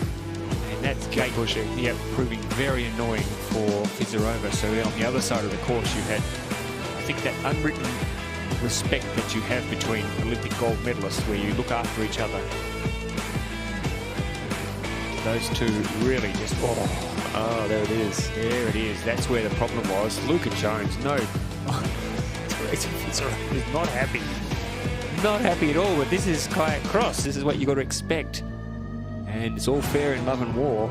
And that's gate pushing. Yeah, proving very annoying for Fizarova. So on the other side of the course, you had, I think, that unwritten respect that you have between Olympic gold medalists, where you look after each other. Those two really just, oh, there it is. There it is. That's where the problem was. Luca Jones, no. Teresa Fizarova is not happy. Not happy at all, but this is kayak cross. This is what you got to expect. And it's all fair in love and war.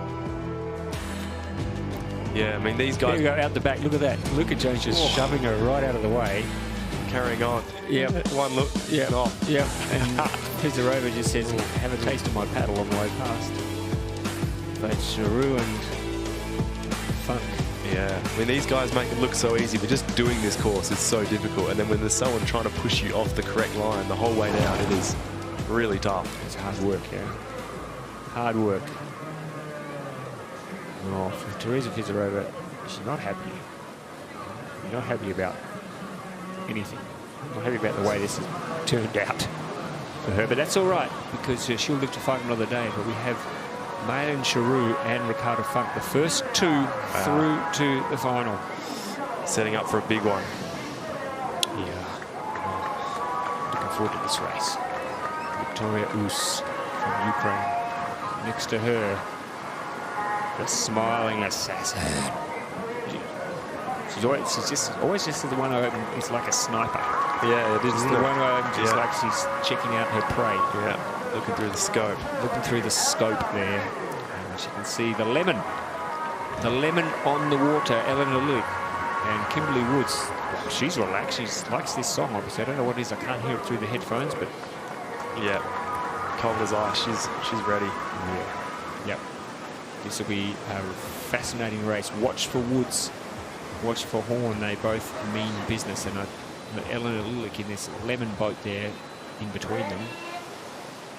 Yeah, I mean, these guys... Here we go, out the back. Look at that. Luca Jones just shoving her right out of the way. Carrying on. Yeah. One look. Yeah. Yeah. And Fizarova just says, have a taste of my paddle on the way past. But Charu and Funk. Yeah. I mean, these guys make it look so easy, but just doing this course is so difficult. And then when there's someone trying to push you off the correct line the whole way down, it is really tough. It's hard work, yeah. Hard work. Oh, for Teresa Fizarova, she's not happy. She's not happy about anything. Not happy about the way this has turned out for her. But that's all right, because she'll live to fight another day. But we have Maylin Charu and Ricardo Funk, the first two through to the final. Setting up for a big one. Yeah. Looking forward to this race. Victoria Us from Ukraine. Next to her, the smiling assassin. She's always just the one who is like a sniper. Yeah, it is. She's the one who just like she's checking out her prey. Yeah, looking through the scope. Looking through the scope there. And she can see the lemon. The lemon on the water, Eleanor Luke. And Kimberly Woods, she's relaxed. She likes this song, obviously. I don't know what it is. I can't hear it through the headphones, but... Yeah, cold as ice. She's ready. Yeah. Yep. This will be a fascinating race. Watch for Woods. Watch for Horn. They both mean business. And Eleanor Lulick in this lemon boat there in between them.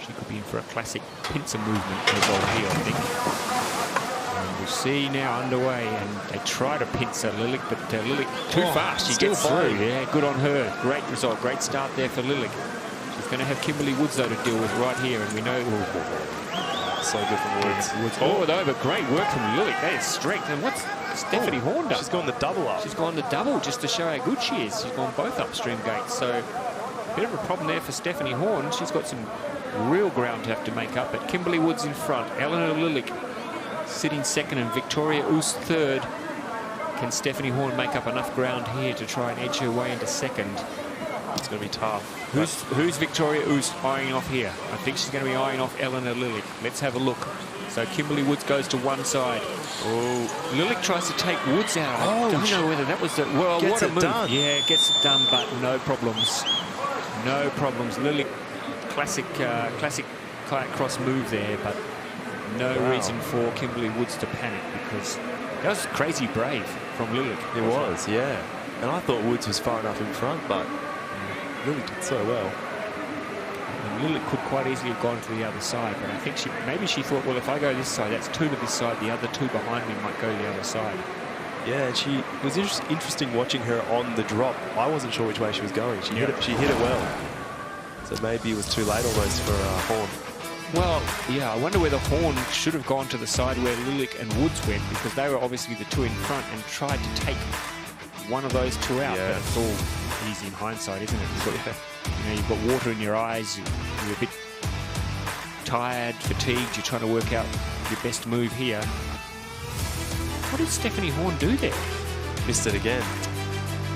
She could be in for a classic pincer movement result here, I think. And we'll see now underway. And they try to pincer Lulick, but Lulick too fast. She gets through. Yeah, good on her. Great result. Great start there for Lulick. She's going to have Kimberly Woods, though, to deal with right here. And we know... So good from Woods. Oh, though, but great work from Lulick. That is strength. And Stephanie Horn does. She's gone the double up. She's gone the double just to show how good she is. She's gone both upstream gates. So a bit of a problem there for Stephanie Horn. She's got some real ground to have to make up. But Kimberly Woods in front. Eleanor Lilick sitting second and Victoria Oos third. Can Stephanie Horn make up enough ground here to try and edge her way into second? It's going to be tough. Who's Victoria Oos eyeing off here? I think she's going to be eyeing off Eleanor Lilick. Let's have a look. So Kimberly Woods goes to one side. Oh, Lilick tries to take Woods out. I don't know whether that was the... Well, what a move. Done. Yeah, gets it done, but no problems. No problems. Lilick, classic kayak cross move there, but no reason for Kimberly Woods to panic because that was crazy brave from Lilick. It was, yeah. And I thought Woods was far enough in front, but Lilick did so well. And Lilick could quite easily have gone to the other side, but I think maybe she thought, well, if I go this side, that's two to this side, the other two behind me might go to the other side. Yeah, and it was interesting watching her on the drop. I wasn't sure which way she was going. She hit it well. So maybe it was too late almost for Horn. Well, yeah, I wonder whether Horn should have gone to the side where Lilick and Woods went because they were obviously the two in front and tried to take one of those two out. Yeah. But it's all easy in hindsight, isn't it? You've got water in your eyes, you're a bit tired, fatigued, you're trying to work out your best move here. What did Stephanie Horn do there? Missed it again.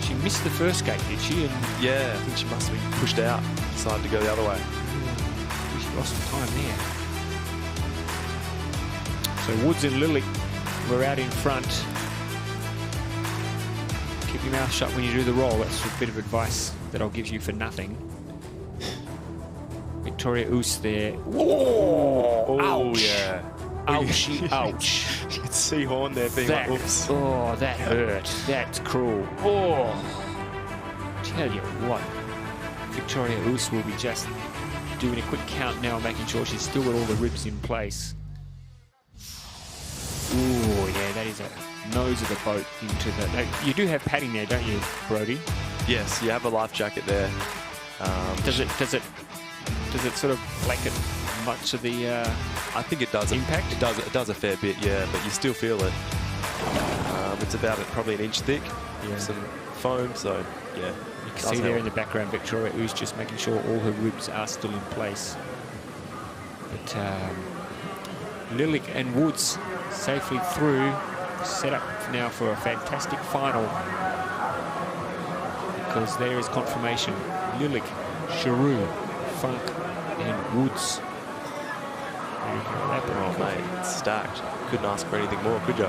She missed the first gate, did she? And yeah, I think she must have been pushed out, decided to go the other way. She lost some time there. So Woods and Lilick were out in front. Keep your mouth shut when you do the roll. That's a bit of advice that I'll give you for nothing. Victoria Oos there. Oh, ouch. Yeah. Ouchie, ouch. You could see Horn there being like, oops. Oh, that hurt. That's cruel. Oh. Tell you what. Victoria Oos will be just doing a quick count now, making sure she's still got all the ribs in place. Ooh, yeah, that is a nose of the boat into the... Now, you do have padding there, don't you, Brody? Yes, you have a life jacket there. Does it sort of blanket much of the I think it does. Impact? It does a fair bit, yeah, but you still feel it. It's about probably an inch thick. Yeah. Some foam, so yeah. You can see there in the background Victoria Oos just making sure all her ribs are still in place. But Lilick and Woods safely through, set up now for a fantastic final. Because there is confirmation. Lilick, Charoux, Funk and Woods. Oh mate, it's stacked. Couldn't ask for anything more, could you?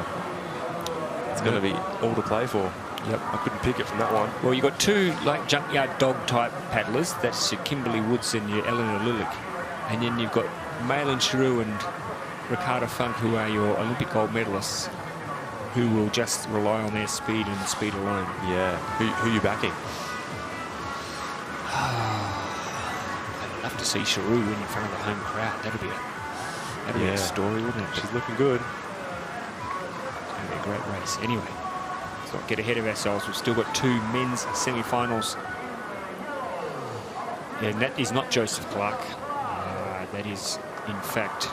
It's going to be all to play for. Yep. I couldn't pick it from that one. Well, you've got two like junkyard dog type paddlers. That's your Kimberly Woods and your Eleanor Lilick. And then you've got Malin Charoux and Ricardo Funk, who are your Olympic gold medalists, who will just rely on their speed and speed alone. Yeah. Who are you backing? I'd love to see Charoux win in front of the home crowd. That'd be a story, wouldn't it? She's looking good. It's going to be a great race. Anyway, let's not get ahead of ourselves. We've still got two men's semi-finals. Yeah, and that is not Joseph Clark. That is, in fact,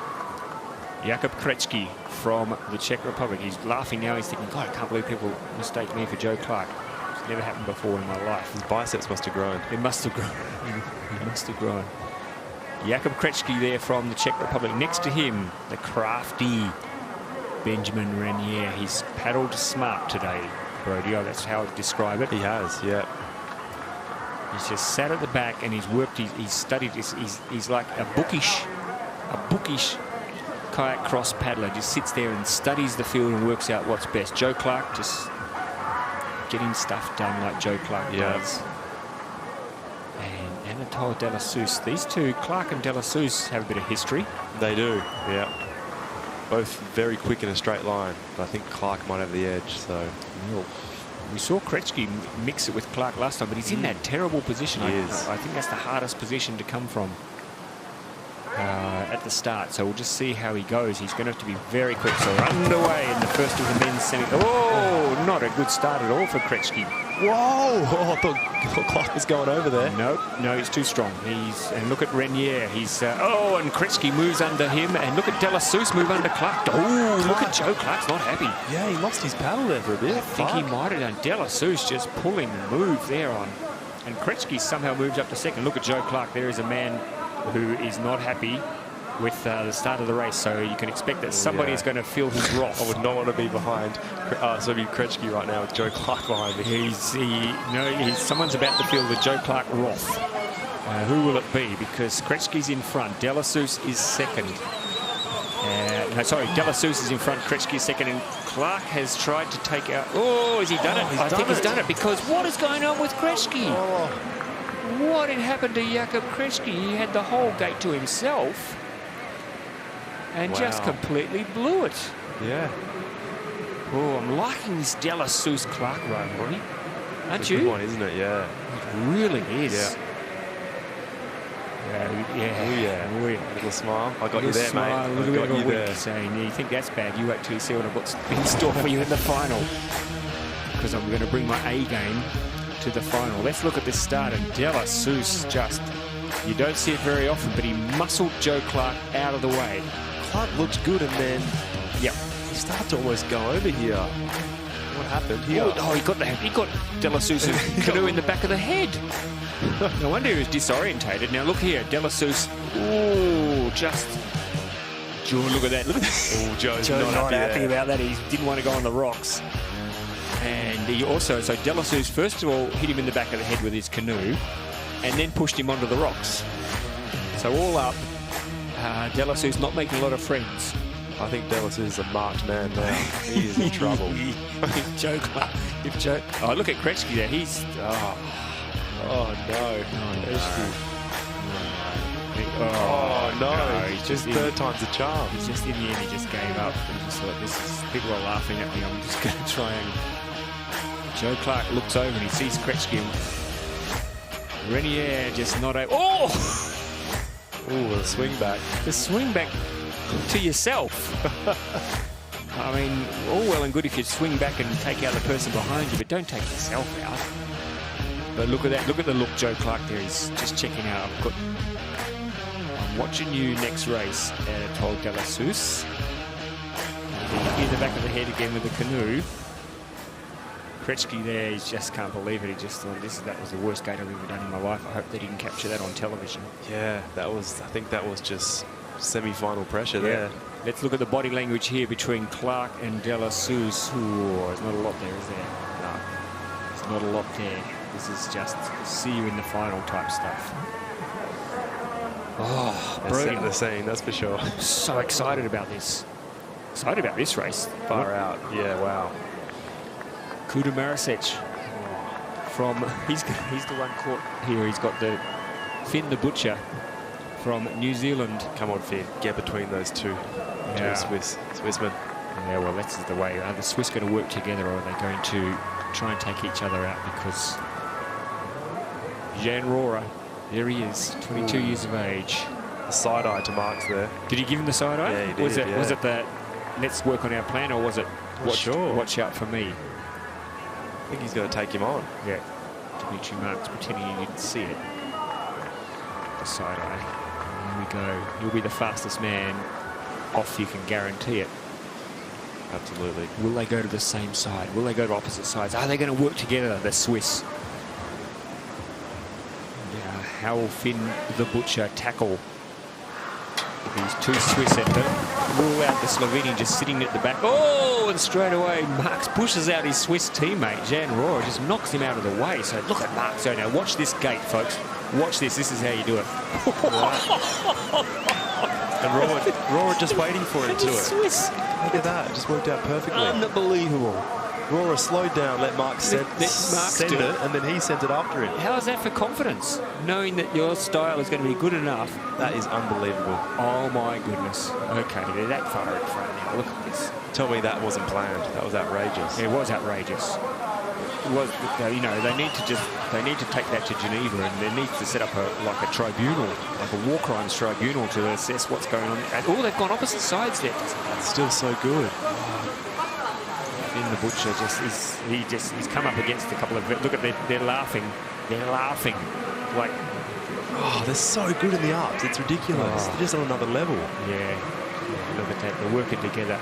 Jakub Krečky from the Czech Republic. He's laughing now. He's thinking, God, I can't believe people mistake me for Joe Clark. It's never happened before in my life. His biceps must have grown. It must have grown. It must have grown. Jakub Krečky there from the Czech Republic. Next to him, the crafty Benjamin Renier. He's paddled smart today, Brody. Oh, that's how I describe it. He has, yeah. He's just sat at the back and he's worked. He's studied. He's like a bookish kayak cross paddler. Just sits there and studies the field and works out what's best. Joe Clark just getting stuff done like Joe Clark does. And Anatole De La Souce. These two, Clark and De La Souce, have a bit of history. They do, yeah. Both very quick in a straight line, but I think Clark might have the edge. So we saw Krečky mix it with Clark last time, but he's in that terrible position. He is. I think that's the hardest position to come from. at the start. So we'll just see how he goes. He's going to have to be very quick. So underway in the first of the men's semi. Oh, not a good start at all for Kretschky. Whoa! Oh, I thought Clark was going over there. No, he's too strong. And look at Renier. And Kretschky moves under him. And look at De La Seu move under Clark. Oh, look at Joe Clark's not happy. Yeah, he lost his paddle there for a bit. I think he might have done. De La Sou's just pulling the move there on. And Kretschky somehow moves up to second. Look at Joe Clark. There is a man who is not happy with the start of the race. So you can expect that somebody is going to feel his wrath. I would not want to be behind. So it'd be Kretschky right now with Joe Clark behind me. Someone's about to feel the Joe Clark wrath. Who will it be? Because Kretschky's in front. De La Seu is second. De La Seu is in front. Kretschky is second. And Clark has tried to take out... Oh, has he done it? I think he's done it. Because what is going on with Kretschky? Oh. What had happened to Jakob Kretschky? He had the whole gate to himself. And just completely blew it. Yeah. Oh, I'm liking this De La Seu Clark rivalry. Aren't you? Good one, isn't it? Yeah. It really is. Yeah. Oh, yeah. Little smile. I got you there, mate. A little bit of a wink saying, you think that's bad? You wait till you see what I've got in store for you in the final. Because I'm going to bring my A game to the final. Let's look at this start. And De La Seu just... You don't see it very often, but he muscled Joe Clark out of the way. Clark looked good, and then he started to almost go over here. What happened here? Oh, he got De La Sou's canoe in the back of the head. No wonder he was disorientated. Now look here, De La Seu. Oh, just. Joe, look at that. Look at that. Oh, Joe's not happy about that. He didn't want to go on the rocks. And he also, so De La Seu first of all hit him in the back of the head with his canoe, and then pushed him onto the rocks. So all up, De La Sou's not making a lot of friends. I think De La Seu is a marked man now. He is in trouble. Joe Clark. Oh, look at Kretschky there. He's... Oh, no. Oh, no. He's just third time's a charm. He's just in the end, he just gave up and just thought, people are laughing at me. I'm just going to try and... Joe Clark looks over and he sees Kretschky. Renier just not able... Oh! Oh, the swing back. The swing back to yourself. I mean, all well and good if you swing back and take out the person behind you, but don't take yourself out. But look at that. Look at the look Joe Clark there. He's just checking out. I'm watching you next race, told De La Seu. In the back of the head again with the canoe. Kretschky there, he just can't believe it. He just thought that was the worst gate I've ever done in my life. I hope they didn't capture that on television. Yeah, I think that was just semi-final pressure there. Let's look at the body language here between Clark and De La Seu. Ooh, there's not a lot there, is there? No, there's not a lot there. This is just see you in the final type stuff. Oh, brilliant. The scene, that's for sure. So excited about this. Excited about this race. Far out. Yeah, wow. Kuda Marisic from he's the one caught here. He's got the Finn the Butcher from New Zealand. Come on, Finn, get between those two Swissmen. Yeah, well, that's the way. Are the Swiss going to work together, or are they going to try and take each other out? Because Jan Rohrer, there he is, 22 years of age. A side eye to Marks there. Did he give him the side eye? Yeah, he did. Was it the let's work on our plan, or was it watch out for me? I think he's going to take him on. Yeah. Dimitri Marks pretending he didn't see it. The side eye. Here we go. He'll be the fastest man off, you can guarantee it. Absolutely. Will they go to the same side? Will they go to opposite sides? Are they going to work together, the Swiss? Yeah, how will Finn the Butcher tackle these two Swiss and rule out the Slovenian just sitting at the back? Oh, and straight away Marks pushes out his Swiss teammate, Jan Rohrer, just knocks him out of the way. So look at Marks. So now watch this gate, folks. Watch this. This is how you do it. And Rohrer just waiting for him to do it. Swiss. Look at that. It just worked out perfectly. Unbelievable. Rohrer slowed down, let Marks send it, and then he sent it after him. How is that for confidence? Knowing that your style is going to be good enough. That is unbelievable. Oh my goodness. Okay, they're that far in front now. Look at this. Tell me that wasn't planned. That was outrageous. It was outrageous. was, you know, they need to take that to Geneva, and there needs to set up a tribunal, like a war crimes tribunal, to assess what's going on. Oh, they've gone opposite sides there. That's still so good. Finn the Butcher he's come up against a couple of, look at they're laughing, like, oh, they're so good in the ups, it's ridiculous. They're just on another level. Yeah, look at that, they're working together.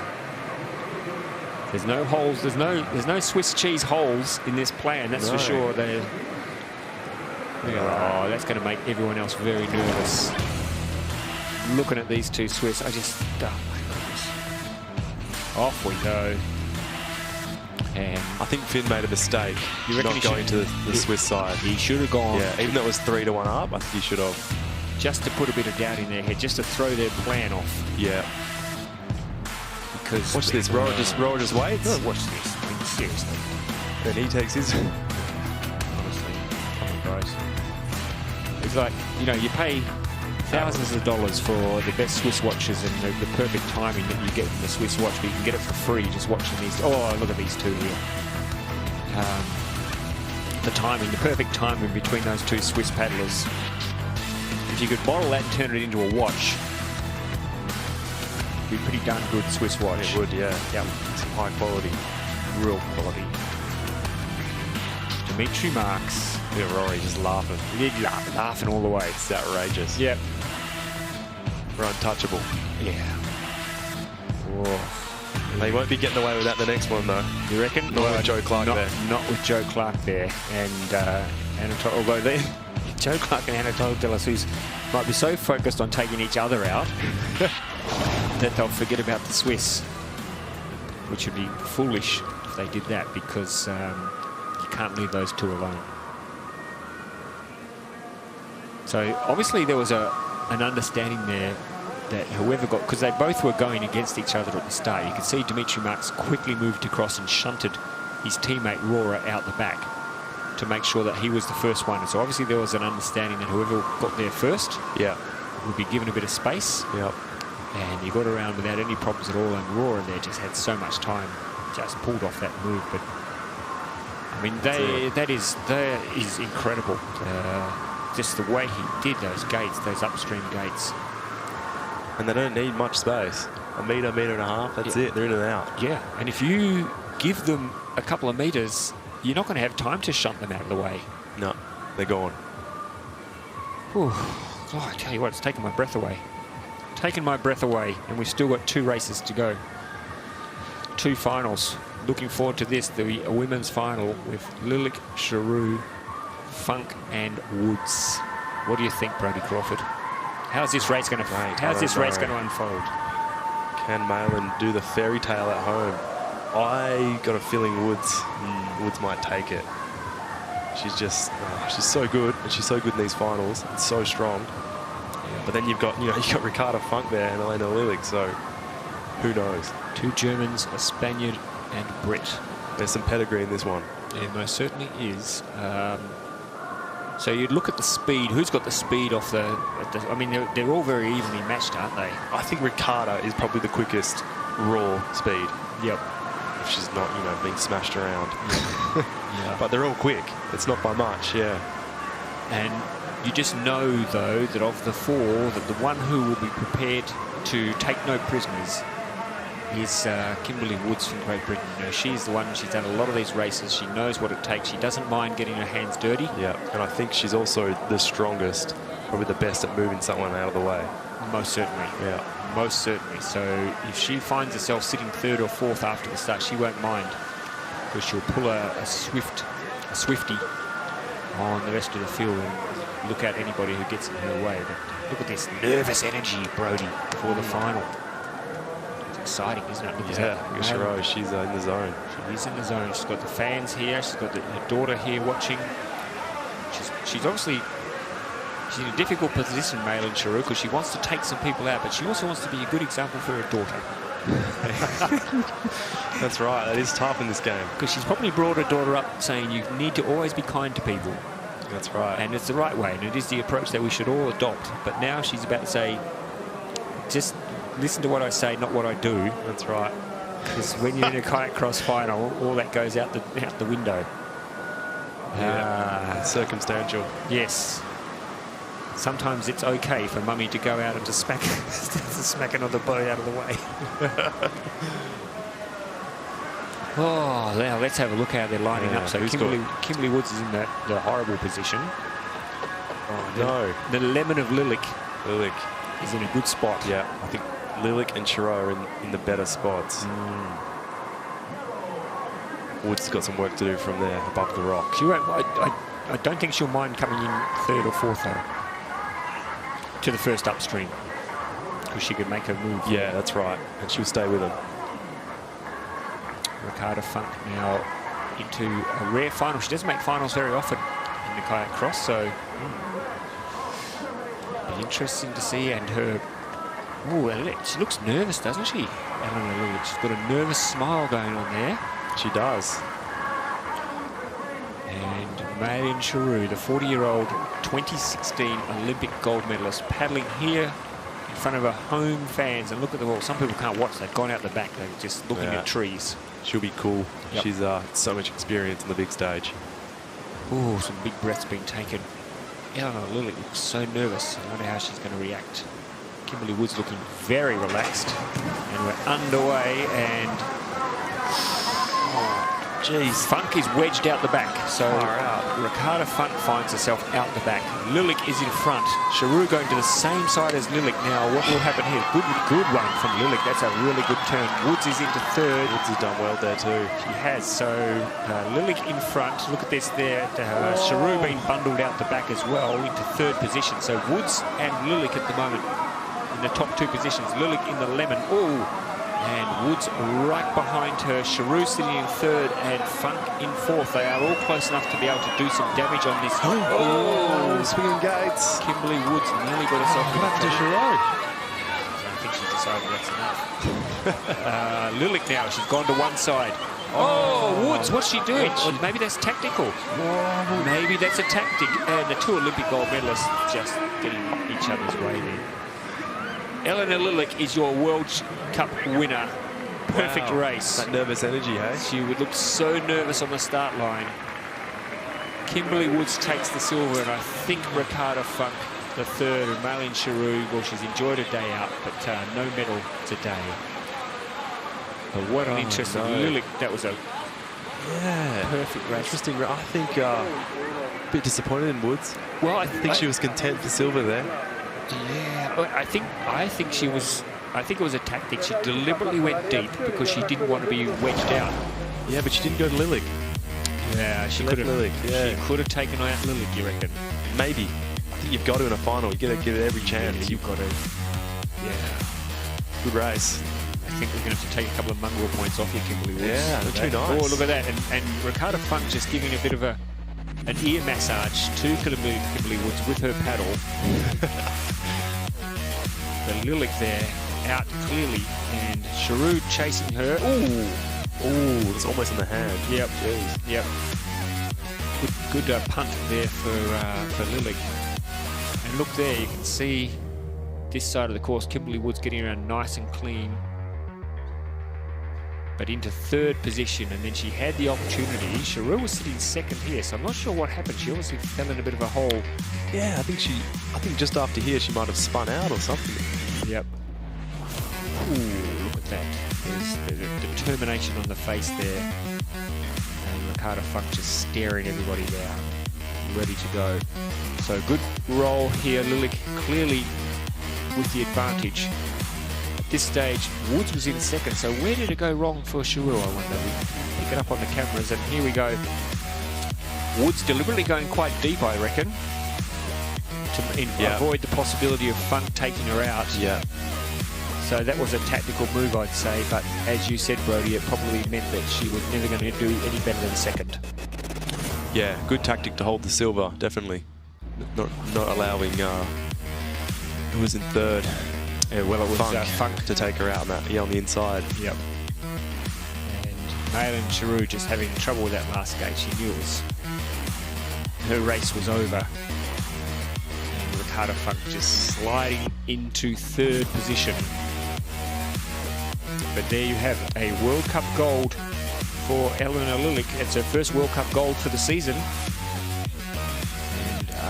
There's no holes, there's no Swiss cheese holes in this plan, that's for sure. Oh, that's going to make everyone else very nervous. Looking at these two Swiss, oh my goodness. Off we go. And I think Finn made a mistake. You reckon not going to the Swiss side? He should have gone. Yeah, even though it was 3-1 up, I think he should have. Just to put a bit of doubt in their head, just to throw their plan off. Yeah. Because watch this, Rower just waits. No, watch this. I mean, seriously. And he takes his. Honestly, come on, guys. It's like, you know, you pay thousands of dollars for the best Swiss watches and the perfect timing that you get from the Swiss watch, but you can get it for free just watching these. Oh, look at these two here. The timing, the perfect timing between those two Swiss paddlers. If you could model that and turn it into a watch, it'd be a pretty darn good Swiss watch. It would, yeah. Yep. Some high quality. Real quality. Dimitri Marx. Yeah, Rory just laughing. He did laughing all the way. It's outrageous. Yep. We're untouchable. Yeah. Whoa. They won't be getting away with that the next one, though. You reckon? Not with Joe Clark there. Not with Joe Clark there. And Anatole, although Joe Clark and Anatole de la Seu might be so focused on taking each other out that they'll forget about the Swiss, which would be foolish if they did that, because you can't leave those two alone. So obviously there was an understanding there that whoever got, because they both were going against each other at the start. You could see Dimitri Marx quickly moved across and shunted his teammate Rohrer out the back to make sure that he was the first one. So obviously there was an understanding that whoever got there first would be given a bit of space. Yep. And he got around without any problems at all, and Rohrer there just had so much time, just pulled off that move. But I mean, that is incredible. Just the way he did those gates, those upstream gates. And they don't need much space. A metre and a half, that's it. They're in and out. Yeah, and if you give them a couple of metres, you're not going to have time to shunt them out of the way. No, they're gone. Whew. Oh, I tell you what, it's taken my breath away. Taken my breath away, and we've still got 2 races to go. 2 finals. Looking forward to this, the women's final with Lilik, Giroux, Funk and Woods. What do you think, Brodie Crawford? How's this race going to unfold? Can Malin do the fairy tale at home? I got a feeling Woods might take it. She's just she's so good, and she's so good in these finals. It's so strong. But then you've got Ricarda Funk there and Elena Lilik, so who knows? 2 Germans, a Spaniard and a Brit. There's some pedigree in this one. There most certainly is. So you'd look at the speed. Who's got the speed off the I mean, they're all very evenly matched, aren't they? I think Ricarda is probably the quickest raw speed. Yep. If she's not, being smashed around. Yeah. But they're all quick. It's not by much, yeah. And you just know, though, that of the 4, that the one who will be prepared to take no prisoners is Kimberly Woods from Great Britain. She's the one, she's done a lot of these races. She knows what it takes. She doesn't mind getting her hands dirty. Yeah, and I think she's also the strongest, probably the best at moving someone out of the way. Most certainly. Yeah. Most certainly. So if she finds herself sitting 3rd or 4th after the start, she won't mind, because she'll pull a swifty on the rest of the field and look at anybody who gets in her way. But look at this nervous energy, Brodie, before the final. Exciting, isn't it? Yeah, she's in the zone. She is in the zone. She's got the fans here. She's got her daughter here watching. She's obviously in a difficult position, Malin Giroux, because she wants to take some people out, but she also wants to be a good example for her daughter. That's right. That is tough in this game. Because she's probably brought her daughter up saying you need to always be kind to people. That's right. And it's the right way, and it is the approach that we should all adopt. But now she's about to say, just listen to what I say, not what I do. That's right. Because when you're in a kayak cross final, all that goes out the window. Circumstantial. Yes. Sometimes it's okay for mummy to go out and to smack, to smack another boy out of the way. Oh, now let's have a look how they're lining up. So Kimberly Woods is in the horrible position. Oh, no. The lemon of Lilik. Lilik is in a good spot. Yeah, I think Lilik and Chiro are in the better spots. Woods has got some work to do from there above the rock. She won't, I don't think she'll mind coming in third or fourth though, to the first upstream, because she could make her move. Yeah, that's right, and she'll stay with him. Ricarda Funk now into a rare final. She doesn't make finals very often in the kayak cross, so be interesting to see. And her, she looks nervous, doesn't she? Eleanor Lillard. She's got a nervous smile going on there. She does. And Maylin Charoux, the 40-year-old 2016 Olympic gold medalist, paddling here in front of her home fans. And look at the wall. Some people can't watch. They've gone out the back. They're just looking at trees. She'll be cool. Yep. She's so much experience on the big stage. Oh, some big breaths being taken. Eleanor Lillard looks so nervous. I wonder how she's going to react. Kimberly Woods looking very relaxed. And we're underway, and geez, Funk is wedged out the back. So Ricarda Funk finds herself out the back. Lilik is in front. Charoux going to the same side as Lilik. Now, what will happen here? Good one from Lilik. That's a really good turn. Woods is into third. Woods has done well there too. She has. So Lilik in front. Look at this there. Charoux being bundled out the back as well into third position. So Woods and Lilik at the moment in the top two positions. Lilik in the lemon. And Woods right behind her. Charoux sitting in third and Funk in fourth. They are all close enough to be able to do some damage on this. Swinging gates. Kimberly Woods nearly got herself back to Charoux. I think she's decided that's enough. Lilik now, she's gone to one side. Woods, what's she doing? Or maybe that's tactical. Maybe that's a tactic. And the two Olympic gold medalists just getting each other's way there. Eleanor Lillard is your World Cup winner. Perfect race. That nervous energy, hey? She would look so nervous on the start line. Kimberly Woods takes the silver, and I think Ricarda Funk the third, and Maylin Charoux, well, she's enjoyed her day out, but no medal today. But what an interesting Lillard. That was a perfect race. Interesting. I think a bit disappointed in Woods. Well, I think she was content for silver there. Yeah, I think she was. I think it was a tactic. She deliberately went deep because she didn't want to be wedged out. Yeah, but she didn't go to Lilik. Yeah, she could have. She could have taken out Lilik, you reckon? Maybe. I think you've got to in a final. You got to give it every chance. Yeah, you've got to. Yeah. Good race. I think we're going to have to take a couple of mongrel points off you, Kimberly Woods. Yeah, they're too nice. Oh, look at that. And Ricarda Funk just giving a bit of an ear massage to Kimberly Woods with her paddle. The Lilik there out clearly, and Charoux chasing her. Ooh, it's almost in the hand. Yep. Jeez. Yep. Good punt there for Lilik. And look there, you can see this side of the course, Kimberly Woods getting around nice and clean, but into third position, and then she had the opportunity. Charoux was sitting second here, so I'm not sure what happened. She obviously fell in a bit of a hole. Yeah, I think just after here she might have spun out or something. Yep. Ooh, look at that. There's a determination on the face there. And Ricarda Funk just staring everybody down, ready to go. So good roll here. Lilik clearly with the advantage. At this stage, Woods was in second, so where did it go wrong for Charoux, I wonder? We pick it up on the cameras, and here we go. Woods deliberately going quite deep, I reckon, to avoid the possibility of Funk taking her out. Yeah. So that was a tactical move, I'd say, but as you said, Brody, it probably meant that she was never going to do any better than second. Yeah, good tactic to hold the silver, definitely. Not allowing who was in third. Yeah, well, it was Funk to take her out on the inside. Yep. And Maylin Charoux just having trouble with that last gate. She knew her race was over. And Ricarda Funk just sliding into third position. But there you have it, a World Cup gold for Eleanor Lilik. It's her first World Cup gold for the season.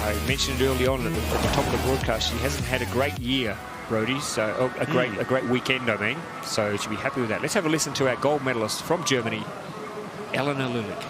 I mentioned early on at the top of the broadcast, she hasn't had a great year, Brody, so a great weekend, I mean. So she'll be happy with that. Let's have a listen to our gold medalist from Germany, Eleanor Lillich.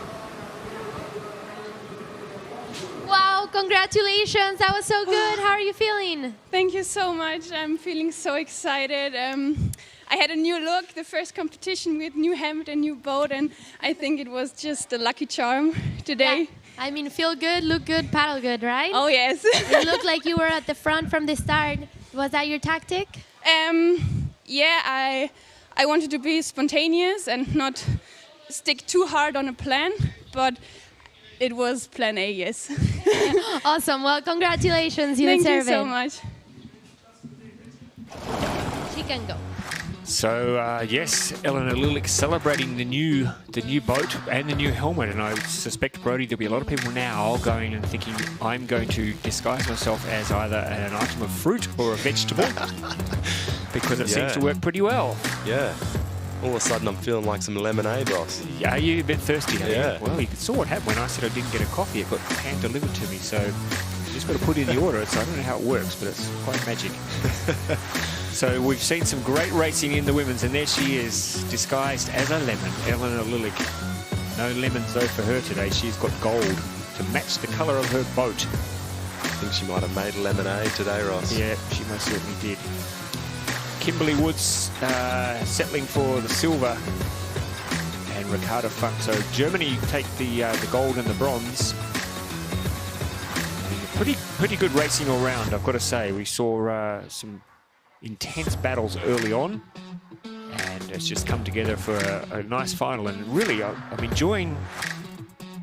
Wow, congratulations. That was so good. How are you feeling? Thank you so much. I'm feeling so excited. I had a new look, the first competition with new helmet and new boat, and I think it was just a lucky charm today. Yeah. I mean, feel good, look good, paddle good, right? Oh, yes. It looked like you were at the front from the start. Was that your tactic? Yeah, I wanted to be spontaneous and not stick too hard on a plan, but it was plan A, yes. Awesome. Well, congratulations. You Thank deserve you so it. much. She can go. So yes, Eleanor Lillich celebrating the new boat and the new helmet, and I suspect, Brody, there'll be a lot of people now going and thinking I'm going to disguise myself as either an item of fruit or a vegetable because it seems to work pretty well. Yeah. All of a sudden I'm feeling like some lemonade, Ross. Yeah, are you a bit thirsty? Yeah. Well, you saw what happened when I said I didn't get a coffee. It got hand delivered to me, so you just got to put in the order. So I don't know how it works, but it's quite magic. So we've seen some great racing in the women's, and there she is, disguised as a lemon, Eleanor Lillich. No lemons though for her today. She's got gold to match the colour of her boat. I think she might have made lemonade today, Ross. Yeah, she most certainly did. Kimberly Woods settling for the silver, and Ricarda Funk. So Germany take the gold and the bronze. And pretty good racing all round, I've got to say. We saw some intense battles early on, and it's just come together for a nice final. And really, I'm enjoying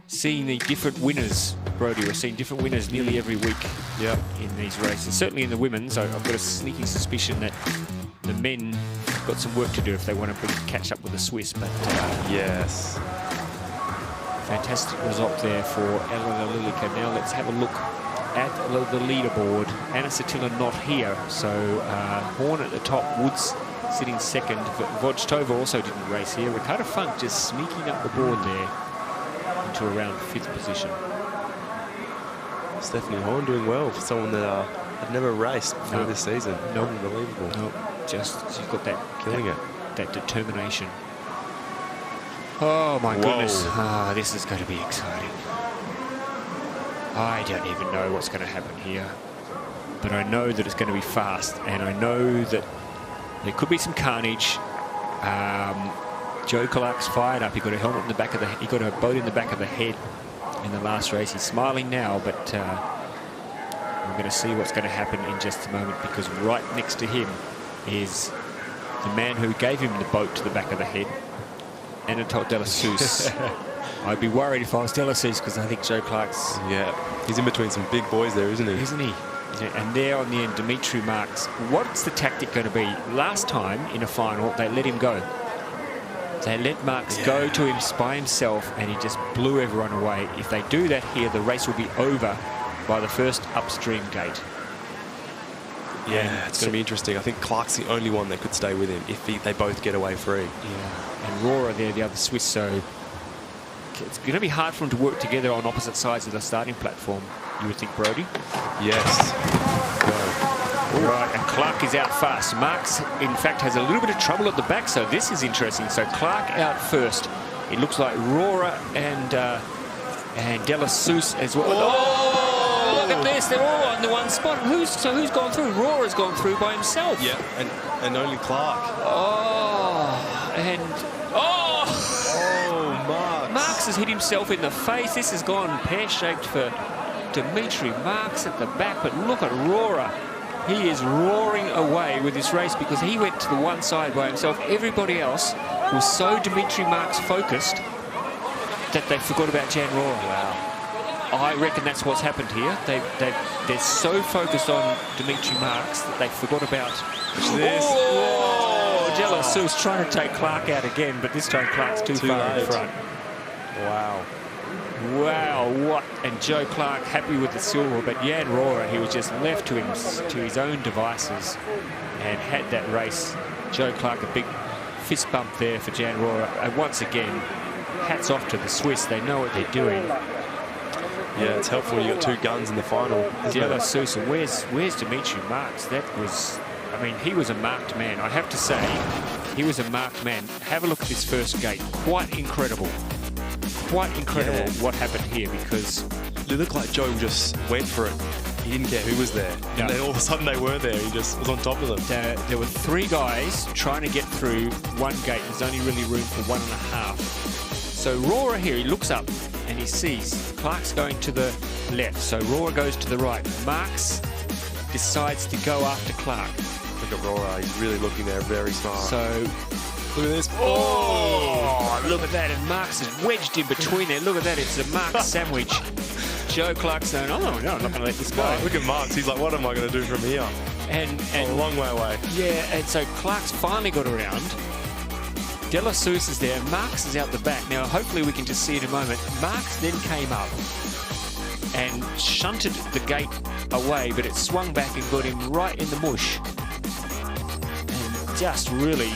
seeing the different winners, Brody. We're seeing different winners nearly every week in these races. Certainly in the women's, I've got a sneaking suspicion that the men have got some work to do if they want to catch up with the Swiss. But yes, fantastic result there for Eleanor Lillich. And now let's have a look at the leaderboard. Anna Satilla not here, so Horn at the top, Woods sitting second. Vojtova also didn't race here. Ricarda Funk just sneaking up the board there into around 5th position. Stephanie Horn doing well for someone that had never raced before this season. No, unbelievable. No, just she's got that killing it. That determination. Oh my goodness! This is going to be exciting. I don't even know what's going to happen here, but I know that it's going to be fast, and I know that there could be some carnage. Joe Clark's fired up. He got a helmet in the back of the. He got a boat in the back of the head in the last race. He's smiling now, but we're going to see what's going to happen in just a moment, because right next to him is the man who gave him the boat to the back of the head, Anatole de la Seu. I'd be worried if I was de la Seu, because I think Joe Clark's... Yeah, he's in between some big boys there, isn't he? Isn't he? And there on the end, Dimitri Marks. What's the tactic going to be? Last time in a final, they let him go. They let Marks go to him by himself, and he just blew everyone away. If they do that here, the race will be over by the first upstream gate. Yeah, it's going to be interesting. I think Clark's the only one that could stay with him if they both get away free. Yeah, and Rora there, the other Swiss, so it's going to be hard for them to work together on opposite sides of the starting platform, you would think, Brody? Yes. All right, and Clark is out fast. Marks, in fact, has a little bit of trouble at the back, so this is interesting. So Clark out first. It looks like Rora and de la Seu as well. Oh, look at this. They're all on the one spot. Who's gone through? Rora's gone through by himself. Yeah, and only Clark. Oh, and... Marks has hit himself in the face. This has gone pear-shaped for Dimitri Marks at the back, but look at Rora. He is roaring away with this race because he went to the one side by himself. Everybody else was so Dimitri Marks focused that they forgot about Jan Rora. Wow. I reckon that's what's happened here. They're so focused on Dimitri Marks that they forgot about this. Oh, de la Seu trying to take Clark out again, but this time Clark's too far in front. Wow. Wow, what? And Joe Clark happy with the silver, but Jan Rora, he was just left to his own devices and had that race. Joe Clark, a big fist bump there for Jan Rora. And once again, hats off to the Swiss. They know what they're doing. Yeah, it's helpful you got two guns in the final. De La Sousa, where's Dimitri Marks? That was, I mean, he was a marked man. I have to say, he was a marked man. Have a look at this first gate. Quite incredible. Quite incredible what happened here, because It looked like Joe just went for it. He didn't care who was there. No. And then all of a sudden they were there. He just was on top of them. there were three guys trying to get through one gate. There's only really room for 1.5. So Rohrer here, he looks up and he sees Clark's going to the left. So Rohrer goes to the right. Marks decides to go after Clark. Look at Rohrer. He's really looking there, very smart. So look at this. oh, look at that. And Marks is wedged in between there. Look at that. It's a Marks sandwich. Joe Clark's saying, oh, no, I'm not going to let this go. Look at Marks. He's like, what am I going to do from here? And A long way away. yeah, and so Clark's finally got around. De La Sousa is there. Marks is out the back. Now, hopefully we can just see in a moment. Marks then came up and shunted the gate away, but it swung back and got him right in the mush. And just really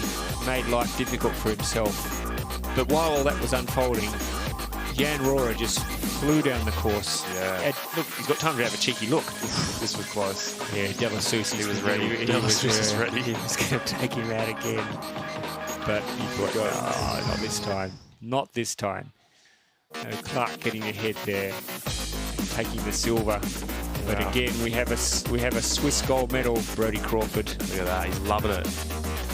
made life difficult for himself. But while all that was unfolding, Jan Rohrer just flew down the course. Yeah. And look, he's got time to have a cheeky look. This was close. Yeah, De La Sousa. He was ready. He De La was Sousa's ready. He was going to take him out again. But he thought, oh, not this time. Not this time. Clark getting ahead there, taking the silver. But Yeah. again, we have a Swiss gold medal, Brodie Crawford. Look at that. He's loving it.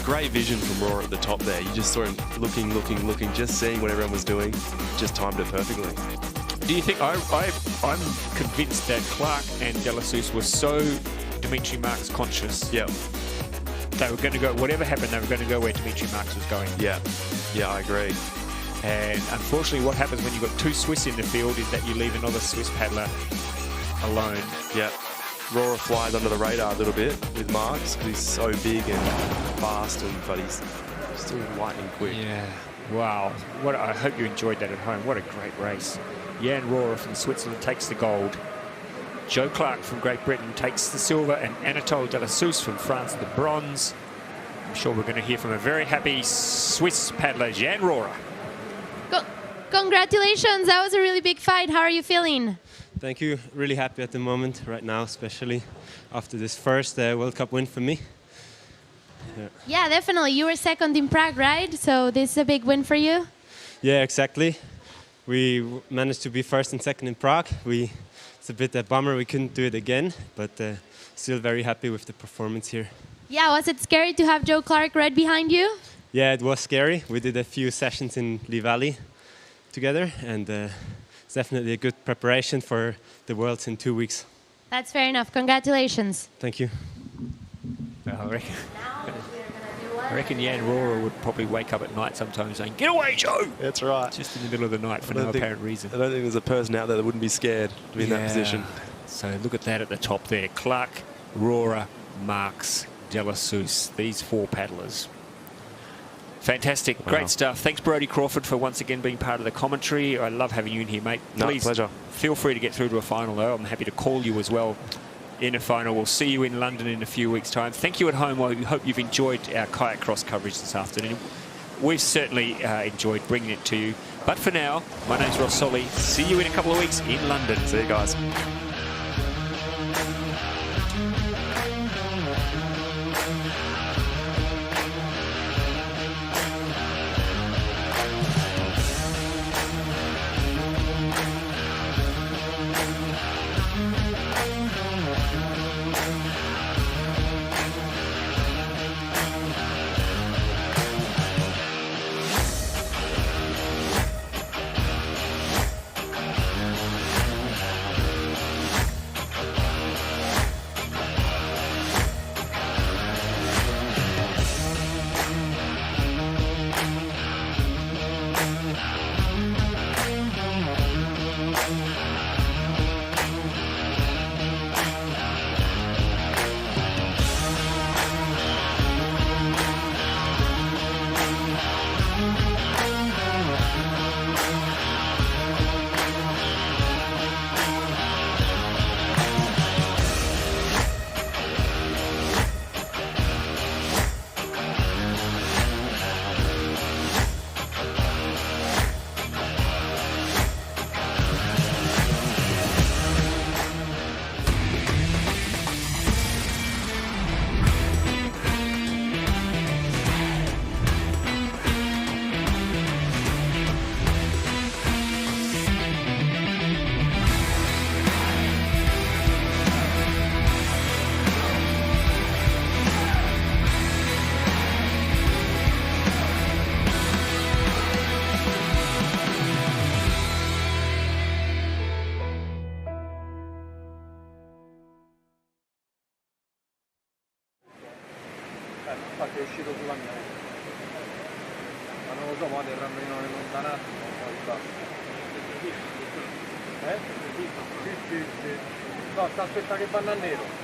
Great vision from Rohrer at the top there. You just saw him looking, just seeing what everyone was doing. Just timed it perfectly. Do you think, I'm convinced that Clark and De La Sousa were so Dimitri Marks conscious. Yeah. They were going to go, whatever happened, they were going to go where Dimitri Marks was going. Yeah. Yeah, I agree. And unfortunately, what happens when you've got two Swiss in the field is that you leave another Swiss paddler alone. Yeah. Rohrer flies under the radar a little bit with Marks because he's so big and fast, but he's still lightning quick. Yeah. Wow. What I hope you enjoyed that at home. What a great race. Jan Rohrer from Switzerland takes the gold. Joe Clark from Great Britain takes the silver, and Anatole De La Sousa from France the bronze. I'm sure we're going to hear from a very happy Swiss paddler, Jan Rohrer. Congratulations, that was a really big fight. How are you feeling? Thank you. Really happy at the moment right now, especially after this first World Cup win for me. Yeah, definitely. You were second in Prague, right? So this is a big win for you? Yeah, exactly. We managed to be first and second in Prague. It's a bit a bummer we couldn't do it again, but still very happy with the performance here. Yeah, was it scary to have Joe Clark right behind you? Yeah, it was scary. We did a few sessions in Lee Valley together, and it's definitely a good preparation for the Worlds in 2 weeks. That's fair enough. Congratulations. Thank you. I reckon Jan Rohrer would probably wake up at night sometimes saying, "Get away, Joe!" That's right. Just in the middle of the night for no apparent reason. I don't think there's a person out there that wouldn't be scared to be in that position. So look at that at the top there. Clark, Rohrer, Marks, De La Sousa. These four paddlers. Fantastic. Wow. Great stuff. Thanks, Brodie Crawford, for once again being part of the commentary. I love having you in here, mate. No, Please pleasure. feel free to get through to a final, though. I'm happy to call you as well in a final. We'll see you in London in a few weeks' time. Thank you at home. I hope you've enjoyed our kayak cross coverage this afternoon. We've certainly enjoyed bringing it to you. But for now, my name's Ross Solly. See you in a couple of weeks in London. See you guys. infatti è uscito sulla mia. Ma non lo so, ma dovranno venire allontanarsi, poi basta. Sì, sì, sì. No, sta aspettando che vanno a nero.